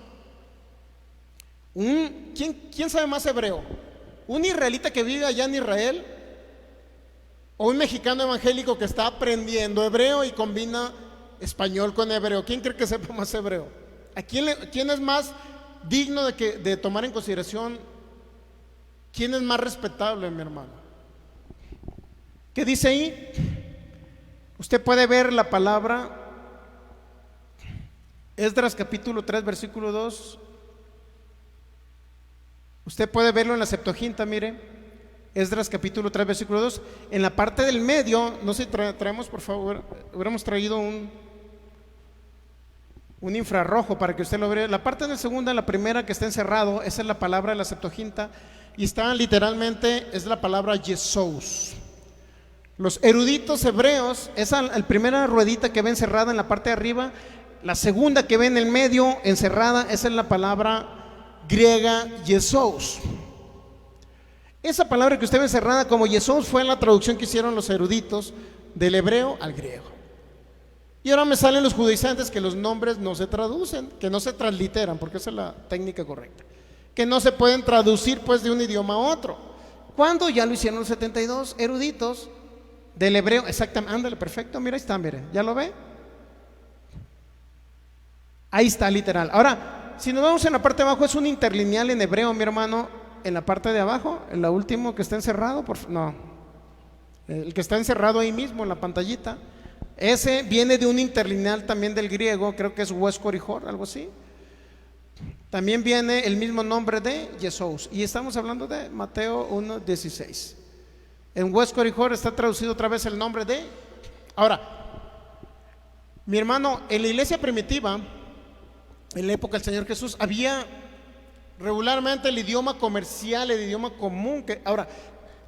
¿Quién sabe más hebreo? ¿Un israelita que vive allá en Israel? ¿O un mexicano evangélico que está aprendiendo hebreo y combina español con hebreo? ¿Quién cree que sepa más hebreo? ¿Quién es más digno de tomar en consideración? ¿Quién es más respetable, mi hermano? ¿Qué dice ahí? Usted puede ver la palabra Esdras capítulo 3 versículo 2. Usted puede verlo en la Septuaginta, mire. Esdras capítulo 3 versículo 2. En la parte del medio, no sé, traemos por favor, hubiéramos traído un infrarrojo para que usted lo vea. La parte de segunda, la primera que está encerrado, esa es la palabra de la Septuaginta. Y está literalmente, es la palabra Yesous. Los eruditos hebreos, esa la primera ruedita que ve encerrada en la parte de arriba, la segunda que ve en el medio encerrada, esa es la palabra griega Yesous. Esa palabra que usted ve encerrada como Yesous fue la traducción que hicieron los eruditos del hebreo al griego. Y ahora me salen los judaizantes que los nombres no se traducen, que no se transliteran, porque esa es la técnica correcta, que no se pueden traducir pues de un idioma a otro. Cuando ya lo hicieron los 72 eruditos del hebreo, exactamente, ándale, perfecto, mira, ahí está, mire, ¿ya lo ve? Ahí está, literal. Ahora, si nos vamos en la parte de abajo, es un interlineal en hebreo, mi hermano, en la parte de abajo, en la última que está encerrado, no, el que está encerrado ahí mismo en la pantallita, ese viene de un interlineal también del griego, creo que es Huescorijor, algo así. También viene el mismo nombre de Yesous, y estamos hablando de Mateo 1:16. En Huescorijor está traducido otra vez el nombre de. Ahora, mi hermano, en la iglesia primitiva, en la época del Señor Jesús, había regularmente el idioma comercial, el idioma común. Ahora,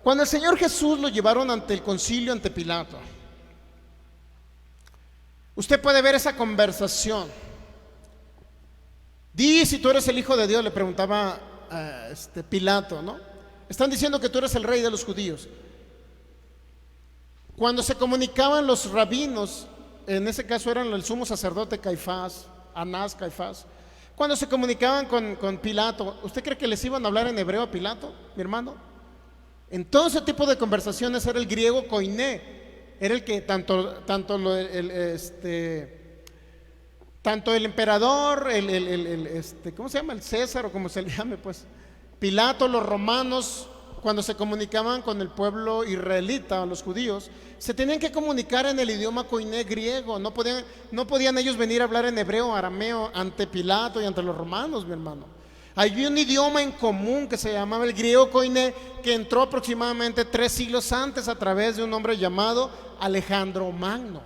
cuando el Señor Jesús lo llevaron ante el concilio, ante Pilato, usted puede ver esa conversación. Di si tú eres el Hijo de Dios, le preguntaba a Pilato, ¿no? Están diciendo que tú eres el rey de los judíos. Cuando se comunicaban los rabinos, en ese caso eran el sumo sacerdote Caifás, Anás, Caifás, cuando se comunicaban con Pilato, ¿usted cree que les iban a hablar en hebreo a Pilato, mi hermano? En todo ese tipo de conversaciones era el griego koiné, era el que tanto el emperador, ¿cómo se llama? El César, o como se le llame, pues, Pilato, los romanos, cuando se comunicaban con el pueblo israelita, los judíos, se tenían que comunicar en el idioma koiné griego. No podían ellos venir a hablar en hebreo, arameo, ante Pilato y ante los romanos, mi hermano. Había un idioma en común que se llamaba el griego koiné, que entró aproximadamente 3 siglos antes a través de un hombre llamado Alejandro Magno.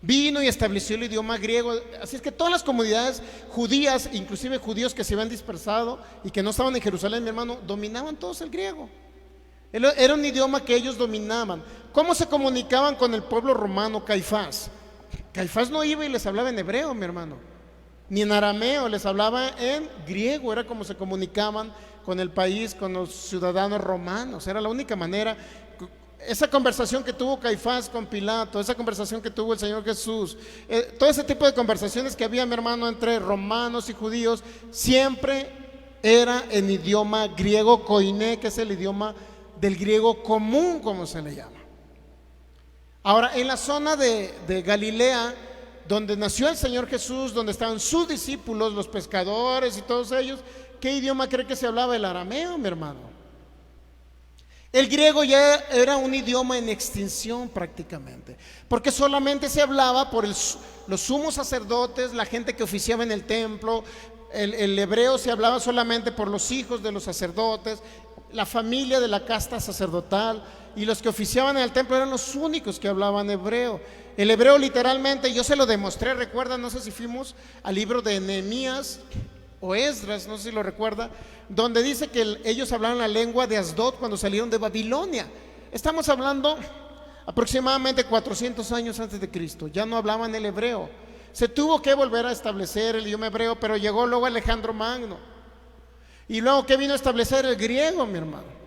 Vino y estableció el idioma griego. Así es que todas las comunidades judías, inclusive judíos que se habían dispersado y que no estaban en Jerusalén, mi hermano, dominaban todos el griego. Era un idioma que ellos dominaban. ¿Cómo se comunicaban con el pueblo romano? Caifás no iba y les hablaba en hebreo, mi hermano, ni en arameo, les hablaba en griego. Era como se comunicaban con el país, con los ciudadanos romanos. Era la única manera. Esa conversación que tuvo Caifás con Pilato, esa conversación que tuvo el Señor Jesús, todo ese tipo de conversaciones que había, mi hermano, entre romanos y judíos, siempre era en idioma griego koiné, que es el idioma del griego común, como se le llama. Ahora, en la zona de Galilea, donde nació el Señor Jesús, donde estaban sus discípulos, los pescadores y todos ellos, ¿qué idioma cree que se hablaba? El arameo, mi hermano. El griego ya era un idioma en extinción prácticamente, porque solamente se hablaba por los sumos sacerdotes, la gente que oficiaba en el templo. El hebreo se hablaba solamente por los hijos de los sacerdotes, la familia de la casta sacerdotal, y los que oficiaban en el templo eran los únicos que hablaban hebreo. El hebreo literalmente, yo se lo demostré, recuerda, no sé si fuimos al libro de Nehemías o Esdras, no sé si lo recuerda, donde dice que ellos hablaban la lengua de Asdod cuando salieron de Babilonia. Estamos hablando aproximadamente 400 años antes de Cristo. Ya no hablaban el hebreo. Se tuvo que volver a establecer el idioma hebreo, pero llegó luego Alejandro Magno. Y luego, ¿qué vino a establecer? El griego, mi hermano.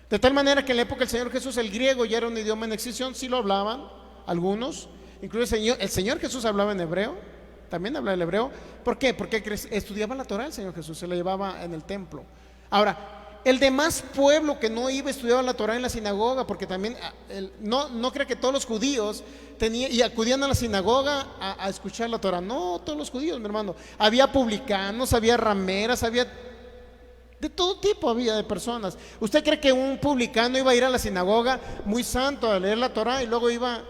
De tal manera que en la época del Señor Jesús el griego ya era un idioma en extinción, sí lo hablaban algunos, incluso el Señor Jesús hablaba en hebreo, también hablaba el hebreo. ¿Por qué? Porque estudiaba la Torah el Señor Jesús, se la llevaba en el templo. Ahora, el demás pueblo que no iba a estudiar la Torah en la sinagoga, porque también no crea que todos los judíos y acudían a la sinagoga a escuchar la Torah. No, todos los judíos, mi hermano. Había publicanos, había rameras, había de todo tipo, había de personas. ¿Usted cree que un publicano iba a ir a la sinagoga muy santo a leer la Torah y luego iba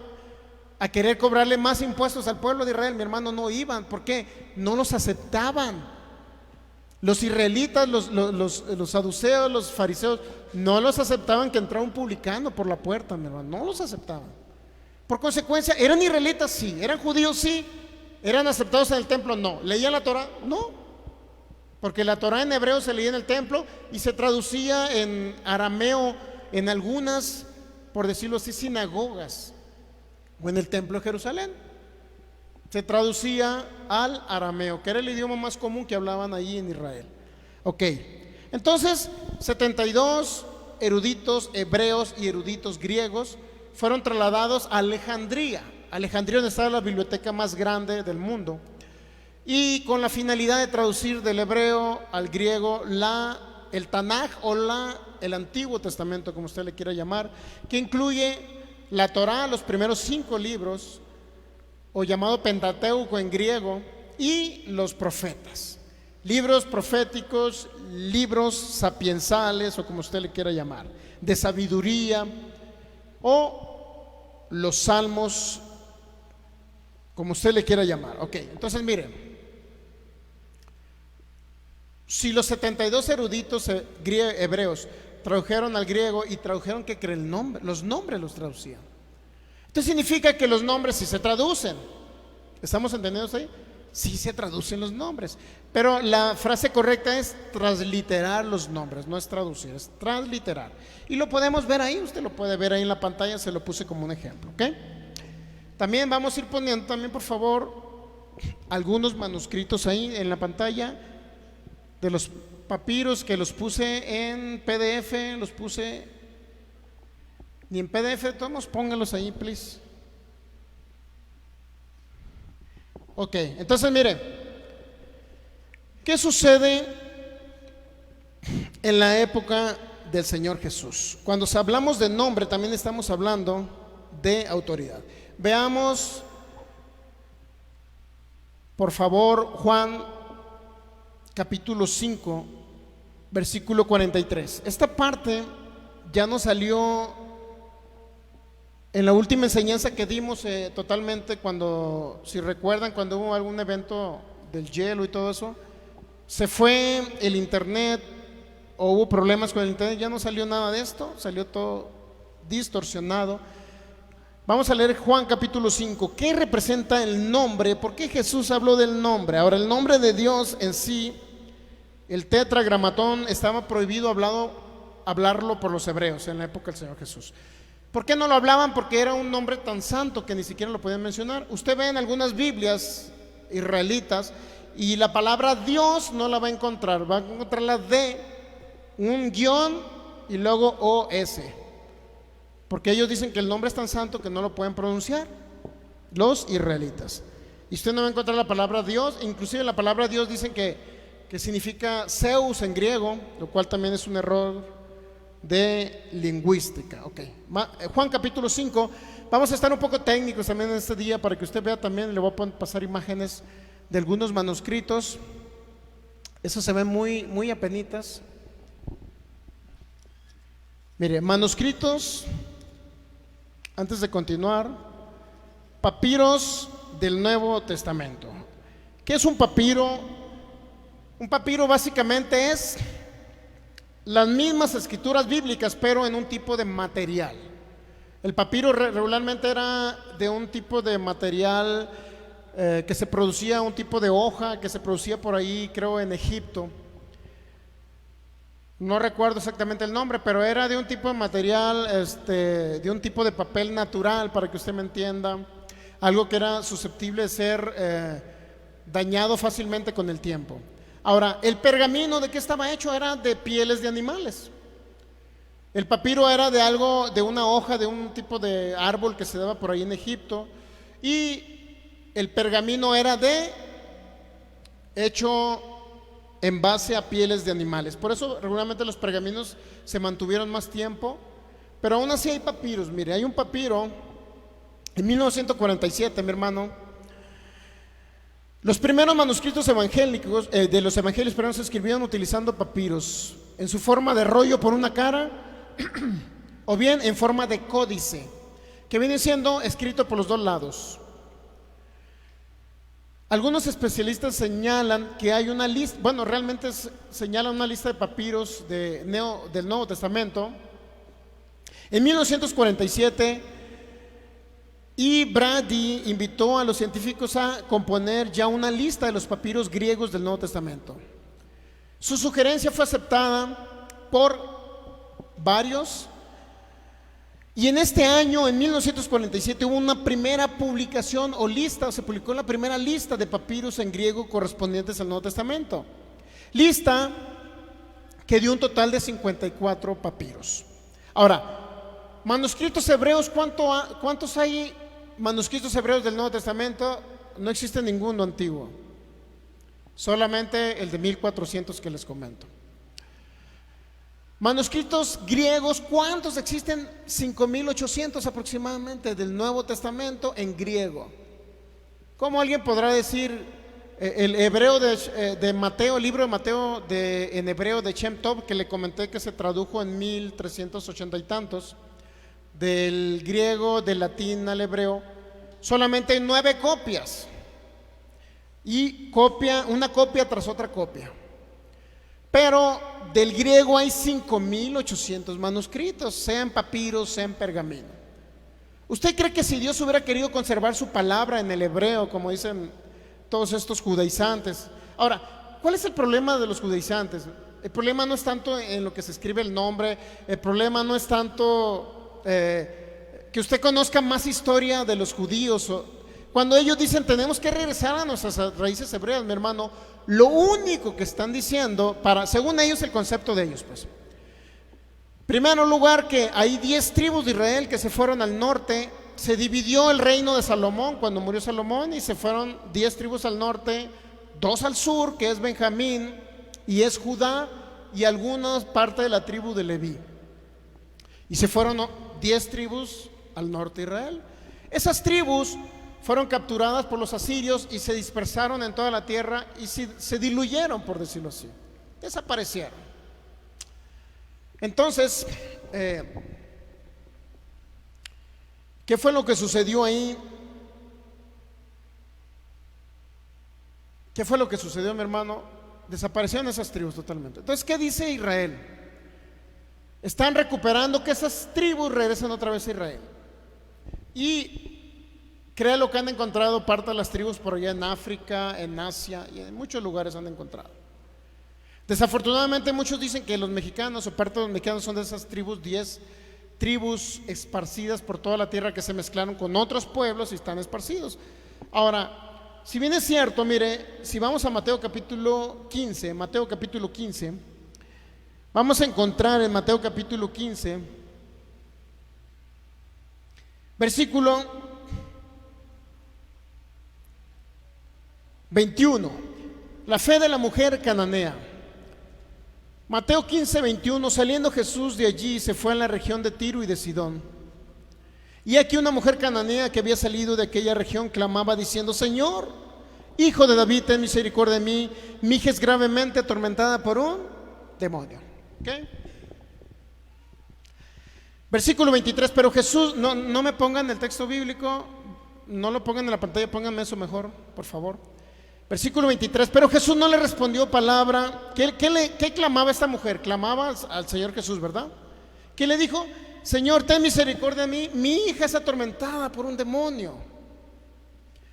a querer cobrarle más impuestos al pueblo de Israel? Mi hermano, no iban. ¿Por qué? No los aceptaban. Los israelitas, los saduceos, los fariseos, no los aceptaban que entrara un publicano por la puerta, mi hermano. No los aceptaban. Por consecuencia, ¿eran israelitas? Sí. ¿Eran judíos? Sí. ¿Eran aceptados en el templo? No. ¿Leían la Torah? No. Porque la Torah en hebreo se leía en el templo y se traducía en arameo en algunas, por decirlo así, sinagogas o en el templo de Jerusalén. Se traducía al arameo, que era el idioma más común que hablaban allí en Israel. Ok, entonces 72 eruditos hebreos y eruditos griegos fueron trasladados a Alejandría. Alejandría, donde estaba la biblioteca más grande del mundo, y con la finalidad de traducir del hebreo al griego el Tanaj o el Antiguo Testamento, como usted le quiera llamar, que incluye la Torá, los primeros 5 libros, o llamado Pentateuco en griego, y los profetas, libros proféticos, libros sapiensales, o como usted le quiera llamar, de sabiduría, o los salmos, como usted le quiera llamar. Ok, entonces mire, si los 72 eruditos hebreos tradujeron al griego y tradujeron, ¿qué creen? Los nombres los traducían. Esto significa que los nombres sí se traducen. ¿Estamos entendiendo ahí? Sí se traducen los nombres, pero la frase correcta es transliterar los nombres, no es traducir, es transliterar. Y lo podemos ver ahí, usted lo puede ver ahí en la pantalla, se lo puse como un ejemplo, ¿ok? También vamos a ir poniendo también, por favor, algunos manuscritos ahí en la pantalla de los papiros que los puse en PDF, los puse ni en PDF, todos pónganlos ahí, please. Ok, entonces mire, ¿qué sucede en la época del Señor Jesús? Cuando hablamos de nombre, también estamos hablando de autoridad. Veamos, por favor, Juan capítulo 5, versículo 43. Esta parte ya nos salió en la última enseñanza que dimos totalmente, cuando, si recuerdan, cuando hubo algún evento del hielo y todo eso, se fue el internet o hubo problemas con el internet, ya no salió nada de esto, salió todo distorsionado. Vamos a leer Juan capítulo 5. ¿Qué representa el nombre? ¿Por qué Jesús habló del nombre? Ahora, el nombre de Dios en sí, el tetragramatón, estaba prohibido hablarlo por los hebreos en la época del Señor Jesús. ¿Por qué no lo hablaban? Porque era un nombre tan santo que ni siquiera lo podían mencionar. Usted ve en algunas Biblias israelitas y la palabra Dios no la va a encontrar, va a encontrar la D, un guión y luego OS, porque ellos dicen que el nombre es tan santo que no lo pueden pronunciar, los israelitas. Y usted no va a encontrar la palabra Dios, inclusive la palabra Dios dicen que significa Zeus en griego, lo cual también es un error de lingüística. Okay. Juan capítulo 5. Vamos a estar un poco técnicos también en este día para que usted vea también. Le voy a pasar imágenes de algunos manuscritos. Eso se ve muy apenitas. Mire, manuscritos, antes de continuar, papiros del Nuevo Testamento. ¿Qué es un papiro? Un papiro básicamente es las mismas escrituras bíblicas, pero en un tipo de material. El papiro regularmente era de un tipo de material que se producía, un tipo de hoja que se producía por ahí, creo en Egipto. No recuerdo exactamente el nombre, pero era de un tipo de material, de un tipo de papel natural, para que usted me entienda. Algo que era susceptible de ser dañado fácilmente con el tiempo. Ahora, el pergamino, ¿de qué estaba hecho? Era de pieles de animales. El papiro era de algo, de una hoja, de un tipo de árbol que se daba por ahí en Egipto. Y el pergamino era hecho en base a pieles de animales. Por eso regularmente los pergaminos se mantuvieron más tiempo. Pero aún así hay papiros. Mire, hay un papiro en 1947, mi hermano. Los primeros manuscritos evangélicos, de los evangelios, perdón, se escribieron utilizando papiros, en su forma de rollo por una cara, o bien en forma de códice, que viene siendo escrito por los dos lados. Algunos especialistas señalan que hay una lista, bueno, realmente señalan una lista de papiros del Nuevo Testamento. En 1947, y Brady invitó a los científicos a componer ya una lista de los papiros griegos del Nuevo Testamento. Su sugerencia fue aceptada por varios, y en este año, en 1947, hubo una primera publicación o lista, se publicó la primera lista de papiros en griego correspondientes al Nuevo Testamento. Lista que dio un total de 54 papiros. Ahora, manuscritos hebreos, ¿cuántos hay? Manuscritos hebreos del Nuevo Testamento, no existe ninguno antiguo, solamente el de 1400 que les comento. Manuscritos griegos, ¿cuántos existen? 5800 aproximadamente del Nuevo Testamento en griego. ¿Cómo alguien podrá decir el hebreo de Mateo, el libro de Mateo en hebreo de Shem Tov, que le comenté que se tradujo en 1380 y tantos? Del griego, del latín al hebreo, solamente hay 9 copias, y una copia tras otra copia. Pero del griego hay 5800 manuscritos, sea en papiros, sea en pergamino. ¿Usted cree que si Dios hubiera querido conservar su palabra en el hebreo, como dicen todos estos judaizantes? Ahora, ¿cuál es el problema de los judaizantes? El problema no es tanto en lo que se escribe el nombre, el problema no es tanto que usted conozca más historia de los judíos. Cuando ellos dicen tenemos que regresar a nuestras raíces hebreas, mi hermano, lo único que están diciendo, según ellos, el concepto de ellos, pues, primero lugar, que hay 10 tribus de Israel que se fueron al norte. Se dividió el reino de Salomón cuando murió Salomón, y se fueron 10 tribus al norte, 2 al sur, que es Benjamín y es Judá, y algunas parte de la tribu de Leví. Y se fueron 10 tribus al norte de Israel. Esas tribus fueron capturadas por los asirios y se dispersaron en toda la tierra y se diluyeron, por decirlo así, desaparecieron. Entonces, ¿qué fue lo que sucedió ahí? ¿Qué fue lo que sucedió, mi hermano? Desaparecieron esas tribus totalmente. Entonces, ¿qué dice Israel? Están recuperando que esas tribus regresen otra vez a Israel. Y créalo que han encontrado parte de las tribus por allá en África, en Asia, y en muchos lugares han encontrado. Desafortunadamente muchos dicen que los mexicanos o parte de los mexicanos son de esas tribus, 10 tribus esparcidas por toda la tierra que se mezclaron con otros pueblos y están esparcidos. Ahora, si bien es cierto, mire, si vamos a Mateo capítulo 15, vamos a encontrar en Mateo capítulo 15, versículo 21, la fe de la mujer cananea. Mateo 15, 21, saliendo Jesús de allí, se fue a la región de Tiro y de Sidón. Y aquí una mujer cananea que había salido de aquella región clamaba diciendo: Señor, Hijo de David, ten misericordia de mí, mi hija es gravemente atormentada por un demonio. ¿Okay? Versículo 23, pero Jesús, no me pongan el texto bíblico, no lo pongan en la pantalla, pónganme eso mejor, por favor. Versículo 23, pero Jesús no le respondió palabra. ¿Qué clamaba esta mujer? Clamaba al Señor Jesús, ¿verdad? ¿Qué le dijo? Señor, ten misericordia de mí, mi hija es atormentada por un demonio.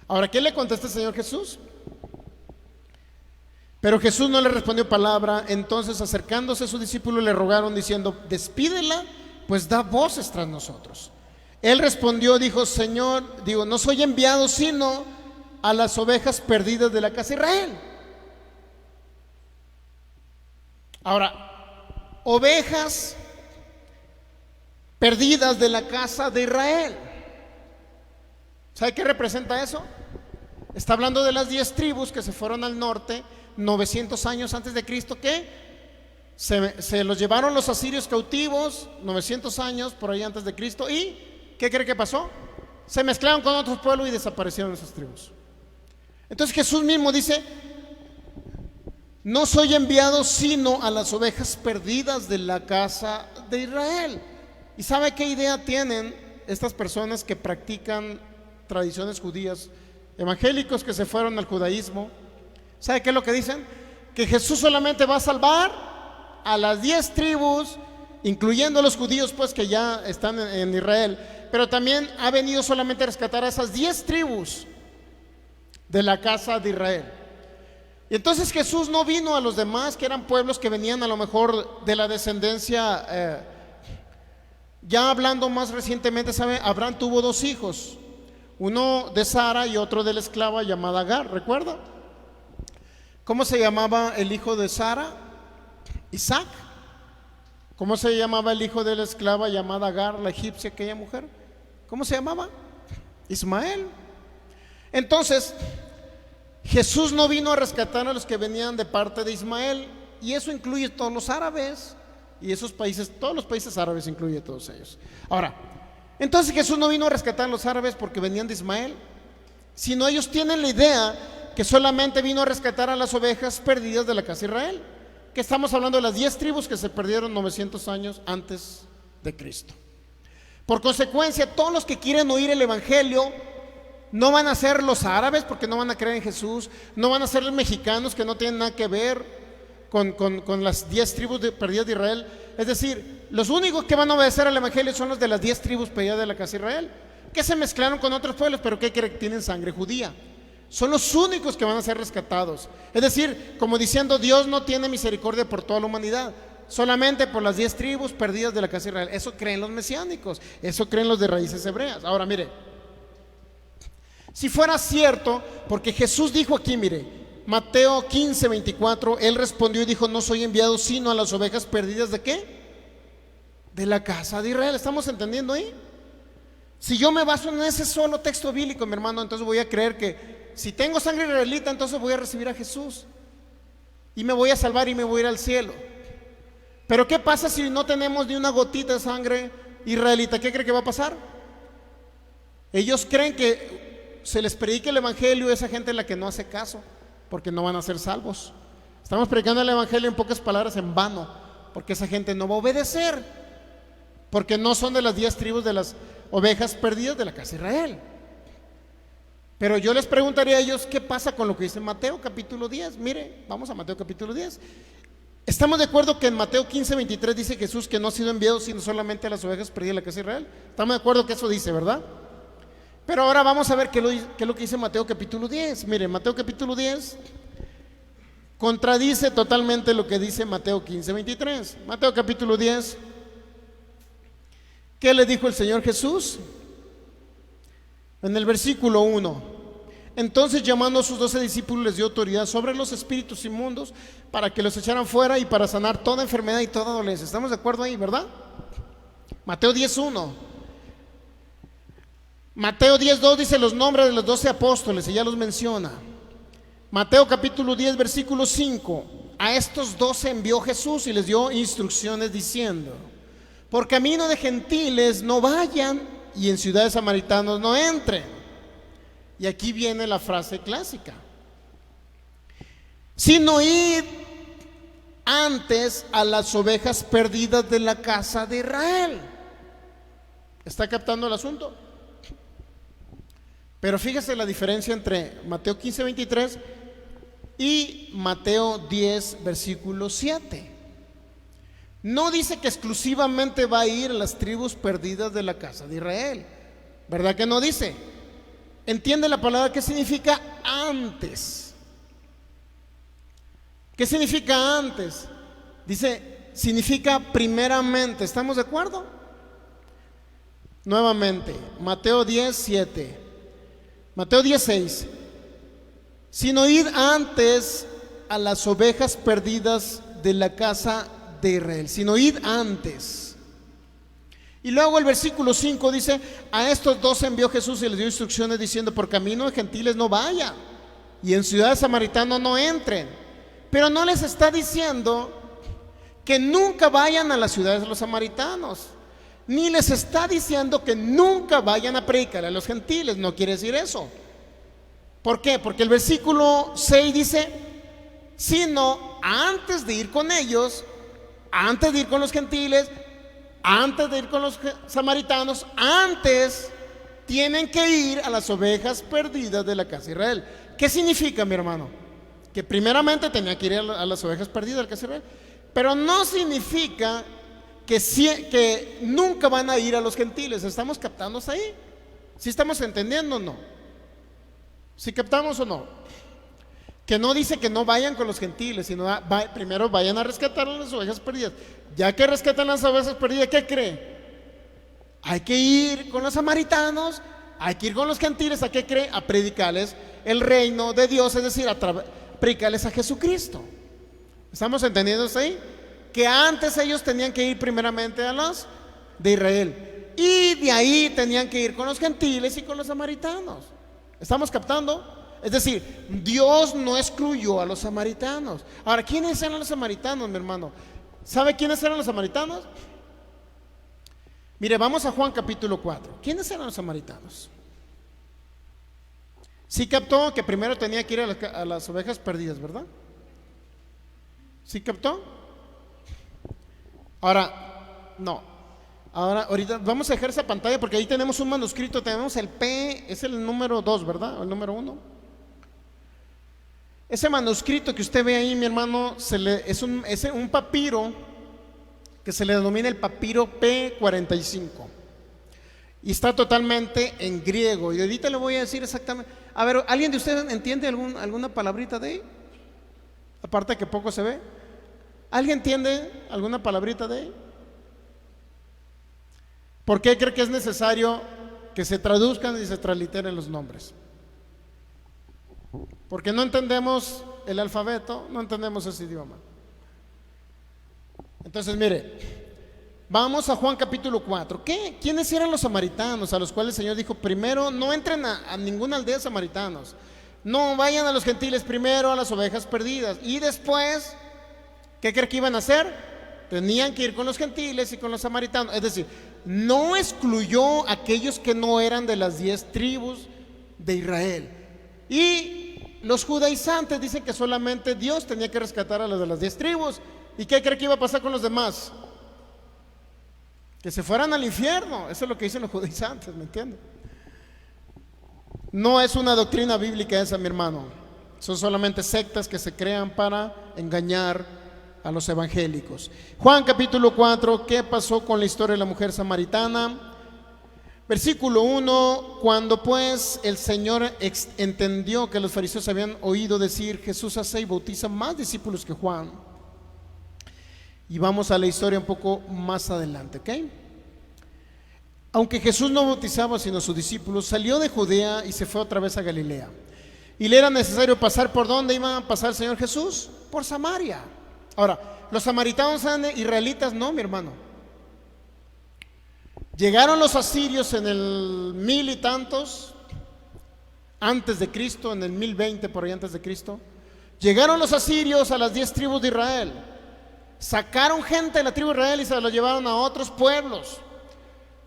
Ahora, ¿qué le contesta el Señor Jesús? Pero Jesús no le respondió palabra. Entonces, acercándose a su discípulo, le rogaron diciendo: despídela, pues da voces tras nosotros. Él respondió, dijo: Señor, no soy enviado sino a las ovejas perdidas de la casa de Israel. Ahora, ovejas perdidas de la casa de Israel. ¿Sabe qué representa eso? Está hablando de las 10 tribus que se fueron al norte 900 años antes de Cristo, que se los llevaron los asirios cautivos 900 años por ahí antes de Cristo. ¿Y qué cree que pasó? Se mezclaron con otros pueblos y desaparecieron esas tribus. Entonces Jesús mismo dice: no soy enviado sino a las ovejas perdidas de la casa de Israel. ¿Y sabe qué idea tienen estas personas que practican tradiciones judías, evangélicos que se fueron al judaísmo? ¿Sabe qué es lo que dicen? Que Jesús solamente va a salvar a las 10 tribus, incluyendo a los judíos, pues, que ya están en Israel, pero también ha venido solamente a rescatar a esas 10 tribus de la casa de Israel. Y entonces Jesús no vino a los demás, que eran pueblos que venían a lo mejor de la descendencia, ya hablando más recientemente, ¿sabe? Abraham tuvo 2 hijos, uno de Sara y otro de la esclava llamada Agar, ¿recuerda? ¿Cómo se llamaba el hijo de Sara? Isaac. ¿Cómo se llamaba el hijo de la esclava llamada Agar, la egipcia, aquella mujer? ¿Cómo se llamaba? Ismael. Entonces, Jesús no vino a rescatar a los que venían de parte de Ismael, y eso incluye todos los árabes y esos países, todos los países árabes, incluye todos ellos. Ahora, entonces Jesús no vino a rescatar a los árabes porque venían de Ismael, sino ellos tienen la idea que solamente vino a rescatar a las ovejas perdidas de la casa de Israel, que estamos hablando de las 10 tribus que se perdieron 900 años antes de Cristo. Por consecuencia, todos los que quieren oír el evangelio no van a ser los árabes, porque no van a creer en Jesús, no van a ser los mexicanos, que no tienen nada que ver con las 10 tribus perdidas de Israel. Es decir, los únicos que van a obedecer al evangelio son los de las 10 tribus perdidas de la casa de Israel, que se mezclaron con otros pueblos, pero que tienen sangre judía. Son los únicos que van a ser rescatados. Es decir, como diciendo, Dios no tiene misericordia por toda la humanidad, solamente por las 10 tribus perdidas de la casa de Israel. Eso creen los mesiánicos, eso creen los de raíces hebreas. Ahora mire, si fuera cierto, porque Jesús dijo aquí, mire, Mateo 15, 24, Él respondió y dijo: no soy enviado sino a las ovejas perdidas ¿de qué? De la casa de Israel. ¿Estamos entendiendo ahí? Si yo me baso en ese solo texto bíblico, mi hermano, entonces voy a creer que si tengo sangre israelita, entonces voy a recibir a Jesús y me voy a salvar y me voy a ir al cielo. Pero ¿qué pasa si no tenemos ni una gotita de sangre israelita? ¿Qué cree que va a pasar? Ellos creen que se les predique el evangelio, esa gente es la que no hace caso, porque no van a ser salvos. Estamos predicando el evangelio, en pocas palabras, en vano, porque esa gente no va a obedecer, porque no son de las 10 tribus de las ovejas perdidas de la casa de Israel. Pero yo les preguntaría a ellos: ¿qué pasa con lo que dice Mateo capítulo 10? Mire, vamos a Mateo capítulo 10. Estamos de acuerdo que en Mateo 15, 23 dice Jesús que no ha sido enviado sino solamente a las ovejas perdidas de la casa de Israel. Estamos de acuerdo que eso dice, ¿verdad? Pero ahora vamos a ver qué es lo que dice Mateo capítulo 10. Mire, Mateo capítulo 10 contradice totalmente lo que dice Mateo 15, 23. Mateo capítulo 10, ¿qué le dijo el Señor Jesús? En el versículo 1: entonces, llamando a sus 12 discípulos, les dio autoridad sobre los espíritus inmundos para que los echaran fuera y para sanar toda enfermedad y toda dolencia. ¿Estamos de acuerdo ahí, verdad? Mateo 10:1. Mateo 10:2 dice los nombres de los 12 apóstoles y ya los menciona. Mateo capítulo 10, versículo 5: a estos 12 envió Jesús y les dio instrucciones diciendo: por camino de gentiles no vayan, y en ciudades samaritanos no entren. Y aquí viene la frase clásica: sino id antes a las ovejas perdidas de la casa de Israel. ¿Está captando el asunto? Pero fíjese la diferencia entre Mateo 15, 23 y Mateo 10, versículo 7. No dice que exclusivamente va a ir a las tribus perdidas de la casa de Israel, ¿verdad que no dice? ¿Entiende la palabra que significa antes? ¿Qué significa antes? Dice, significa primeramente. ¿Estamos de acuerdo? Nuevamente, Mateo 10, 7. Mateo 10, 6. Sino id antes a las ovejas perdidas de la casa de Israel. Sino id antes. Y luego el versículo 5 dice: a estos 12 envió Jesús y les dio instrucciones diciendo: por camino de gentiles no vayan, y en ciudades samaritanas no entren. Pero no les está diciendo que nunca vayan a las ciudades de los samaritanos, ni les está diciendo que nunca vayan a predicar a los gentiles. No quiere decir eso. ¿Por qué? Porque el versículo 6 dice: sino antes de ir con ellos, antes de ir con los gentiles, antes de ir con los samaritanos, antes tienen que ir a las ovejas perdidas de la casa de Israel. ¿Qué significa, mi hermano? Que primeramente tenía que ir a las ovejas perdidas de la casa de Israel, pero no significa que nunca van a ir a los gentiles. ¿Estamos captando ahí? ¿Sí estamos entendiendo o no? ¿Sí captamos o no? Que no dice que no vayan con los gentiles, sino primero vayan a rescatar a las ovejas perdidas. Ya que rescatan las ovejas perdidas, ¿qué cree? Hay que ir con los samaritanos, hay que ir con los gentiles. ¿A qué cree? A predicarles el reino de Dios, es decir, a predicarles a Jesucristo. ¿Estamos entendiendo esto ahí? Que antes ellos tenían que ir primeramente a los de Israel, y de ahí tenían que ir con los gentiles y con los samaritanos. ¿Estamos captando? Es decir, Dios no excluyó a los samaritanos. Ahora, ¿quiénes eran los samaritanos, mi hermano? ¿Sabe quiénes eran los samaritanos? Mire, vamos a Juan capítulo 4. ¿Quiénes eran los samaritanos? Sí captó que primero tenía que ir a las ovejas perdidas, ¿verdad? ¿Sí captó? Ahora, no. Ahorita vamos a dejar esa pantalla porque ahí tenemos un manuscrito. Tenemos el P, es el número 2, ¿verdad? O el número 1. Ese manuscrito que usted ve ahí, mi hermano, es un papiro que se le denomina el papiro P45, y está totalmente en griego. Y ahorita le voy a decir exactamente. A ver, ¿alguien de ustedes entiende alguna palabrita de ahí? Aparte de que poco se ve. ¿Alguien entiende alguna palabrita de ahí? ¿Por qué cree que es necesario que se traduzcan y se transliteren los nombres? Porque no entendemos el alfabeto, no entendemos ese idioma. Entonces, mire, vamos a Juan capítulo 4. ¿Quiénes eran los samaritanos a los cuales el Señor dijo: primero no entren a ninguna aldea de samaritanos, no vayan a los gentiles, primero a las ovejas perdidas, y después, ¿qué cree que iban a hacer? Tenían que ir con los gentiles y con los samaritanos. Es decir, no excluyó a aquellos que no eran de las 10 tribus de Israel. Y los judaizantes dicen que solamente Dios tenía que rescatar a los de las 10 tribus. ¿Y qué cree que iba a pasar con los demás? Que se fueran al infierno. Eso es lo que dicen los judaizantes, ¿me entienden? No es una doctrina bíblica esa, mi hermano. Son solamente sectas que se crean para engañar a los evangélicos. Juan capítulo 4, ¿qué pasó con la historia de la mujer samaritana? Versículo 1: cuando pues el Señor entendió que los fariseos habían oído decir: Jesús hace y bautiza más discípulos que Juan. Y vamos a la historia un poco más adelante, ¿ok? Aunque Jesús no bautizaba sino sus discípulos, salió de Judea y se fue otra vez a Galilea. Y le era necesario pasar. ¿Por dónde iba a pasar el Señor Jesús? Por Samaria. Ahora, ¿los samaritanos eran israelitas? No, mi hermano. Llegaron los asirios en el 1000 y tantos antes de Cristo, en el 1020 por ahí antes de Cristo. Llegaron los asirios a las 10 tribus de Israel, sacaron gente de la tribu de Israel y se los llevaron a otros pueblos.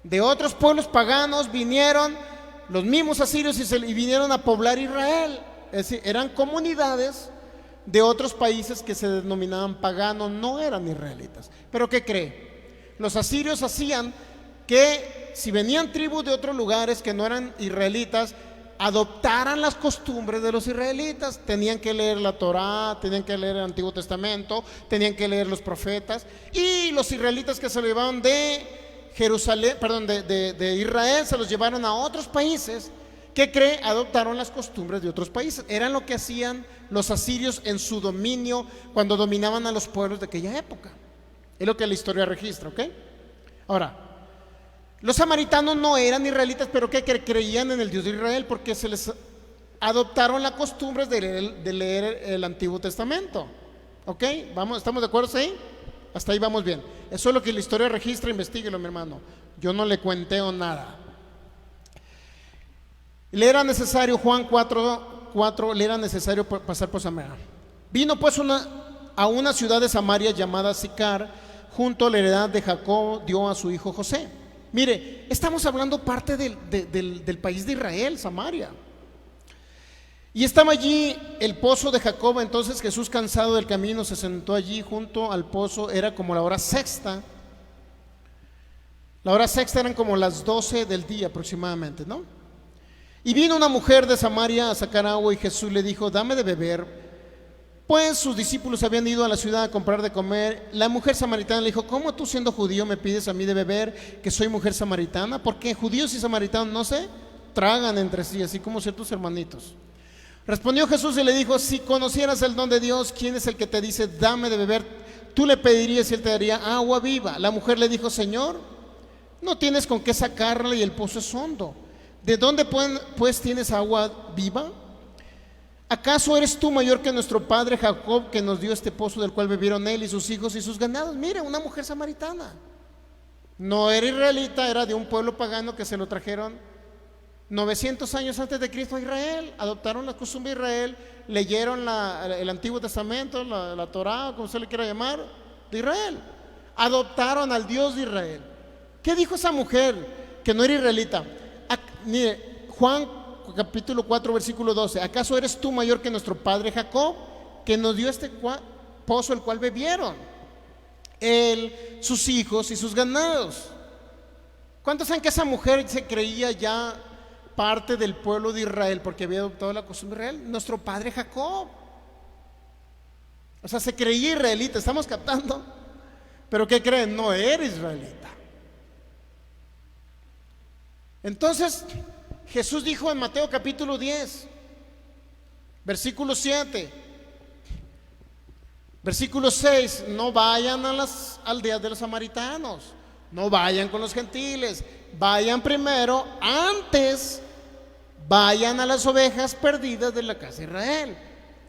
De otros pueblos paganos vinieron los mismos asirios y vinieron a poblar Israel. Es decir, eran comunidades de otros países que se denominaban paganos, no eran israelitas. Pero ¿qué cree? Los asirios hacían que si venían tribus de otros lugares que no eran israelitas, adoptaran las costumbres de los israelitas. Tenían que leer la Torá, tenían que leer el Antiguo Testamento, tenían que leer los profetas. Y los israelitas que se lo llevaban de Jerusalén, de Israel, se los llevaron a otros países. ¿Qué cree? Adoptaron las costumbres de otros países. Eran lo que hacían los asirios en su dominio cuando dominaban a los pueblos de aquella época. Es lo que la historia registra, ¿ok? Ahora, los samaritanos no eran israelitas, pero ¿qué creían en el Dios de Israel? Porque se les adoptaron la costumbre de leer el Antiguo Testamento. ¿Ok? ¿Estamos de acuerdo ahí? Hasta ahí vamos bien. Eso es lo que la historia registra, investíguelo, mi hermano. Yo no le cuenteo nada. Le era necesario, Juan 4, le era necesario pasar por Samaria. Vino pues a una ciudad de Samaria llamada Sicar, junto a la heredad de Jacob, dio a su hijo José. Mire, estamos hablando parte del país de Israel, Samaria. Y estaba allí el pozo de Jacob. Entonces Jesús, cansado del camino, se sentó allí junto al pozo. Era como la hora sexta. La hora sexta eran como las 12 del día aproximadamente, ¿no? Y vino una mujer de Samaria a sacar agua, y Jesús le dijo: dame de beber. Pues sus discípulos habían ido a la ciudad a comprar de comer. La mujer samaritana le dijo: ¿cómo tú, siendo judío, me pides a mí de beber, que soy mujer samaritana? Porque judíos y samaritanos no se tragan entre sí, así como ciertos hermanitos. Respondió Jesús y le dijo: si conocieras el don de Dios, ¿quién es el que te dice dame de beber? Tú le pedirías y él te daría agua viva. La mujer le dijo: Señor, no tienes con qué sacarla y el pozo es hondo. ¿De dónde pues tienes agua viva? ¿Acaso eres tú mayor que nuestro padre Jacob, que nos dio este pozo, del cual bebieron él y sus hijos y sus ganados? Mire, una mujer samaritana. No era israelita, era de un pueblo pagano que se lo trajeron 900 años antes de Cristo a Israel. Adoptaron la costumbre de Israel, leyeron el Antiguo Testamento, la Torá, como se le quiera llamar, de Israel. Adoptaron al Dios de Israel. ¿Qué dijo esa mujer que no era israelita? Mire, Juan capítulo 4 versículo 12: ¿acaso eres tú mayor que nuestro padre Jacob, que nos dio este pozo, el cual bebieron él, sus hijos y sus ganados? ¿Cuántos saben que esa mujer se creía ya parte del pueblo de Israel porque había adoptado la costumbre de Israel? Nuestro padre Jacob. O sea, se creía israelita. ¿Estamos captando? Pero ¿qué creen? No era israelita. Entonces Jesús dijo en Mateo capítulo 10 versículo 7, versículo 6: no vayan a las aldeas de los samaritanos, no vayan con los gentiles, vayan primero, antes vayan a las ovejas perdidas de la casa de Israel.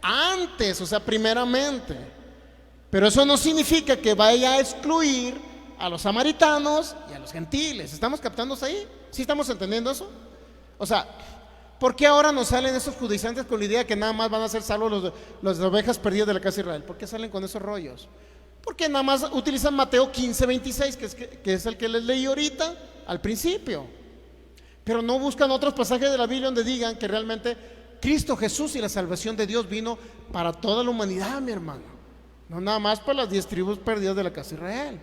Antes, o sea, primeramente. Pero eso no significa que vaya a excluir a los samaritanos y a los gentiles. ¿Estamos captándose ahí? ¿Sí estamos entendiendo eso? O sea, ¿por qué ahora nos salen esos judaizantes con la idea que nada más van a ser salvos los ovejas perdidas de la casa de Israel? ¿Por qué salen con esos rollos? Porque nada más utilizan Mateo 15, 26, que es el que les leí ahorita al principio. Pero no buscan otros pasajes de la Biblia donde digan que realmente Cristo Jesús y la salvación de Dios vino para toda la humanidad, mi hermano. No nada más para las 10 tribus perdidas de la casa de Israel.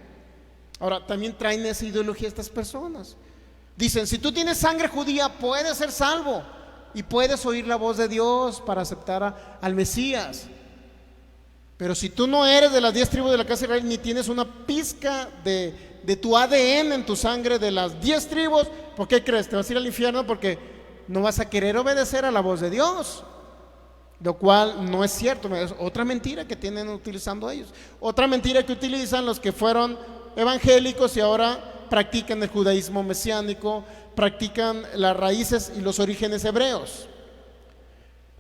Ahora, también traen esa ideología estas personas. Dicen: si tú tienes sangre judía, puedes ser salvo y puedes oír la voz de Dios para aceptar al Mesías. Pero si tú no eres de las 10 tribus de la casa de Israel, ni tienes una pizca de tu ADN en tu sangre de las 10 tribus, ¿por qué crees? Te vas a ir al infierno porque no vas a querer obedecer a la voz de Dios. Lo cual no es cierto, es otra mentira que tienen utilizando ellos. Otra mentira que utilizan los que fueron evangélicos y ahora practican el judaísmo mesiánico, practican las raíces y los orígenes hebreos.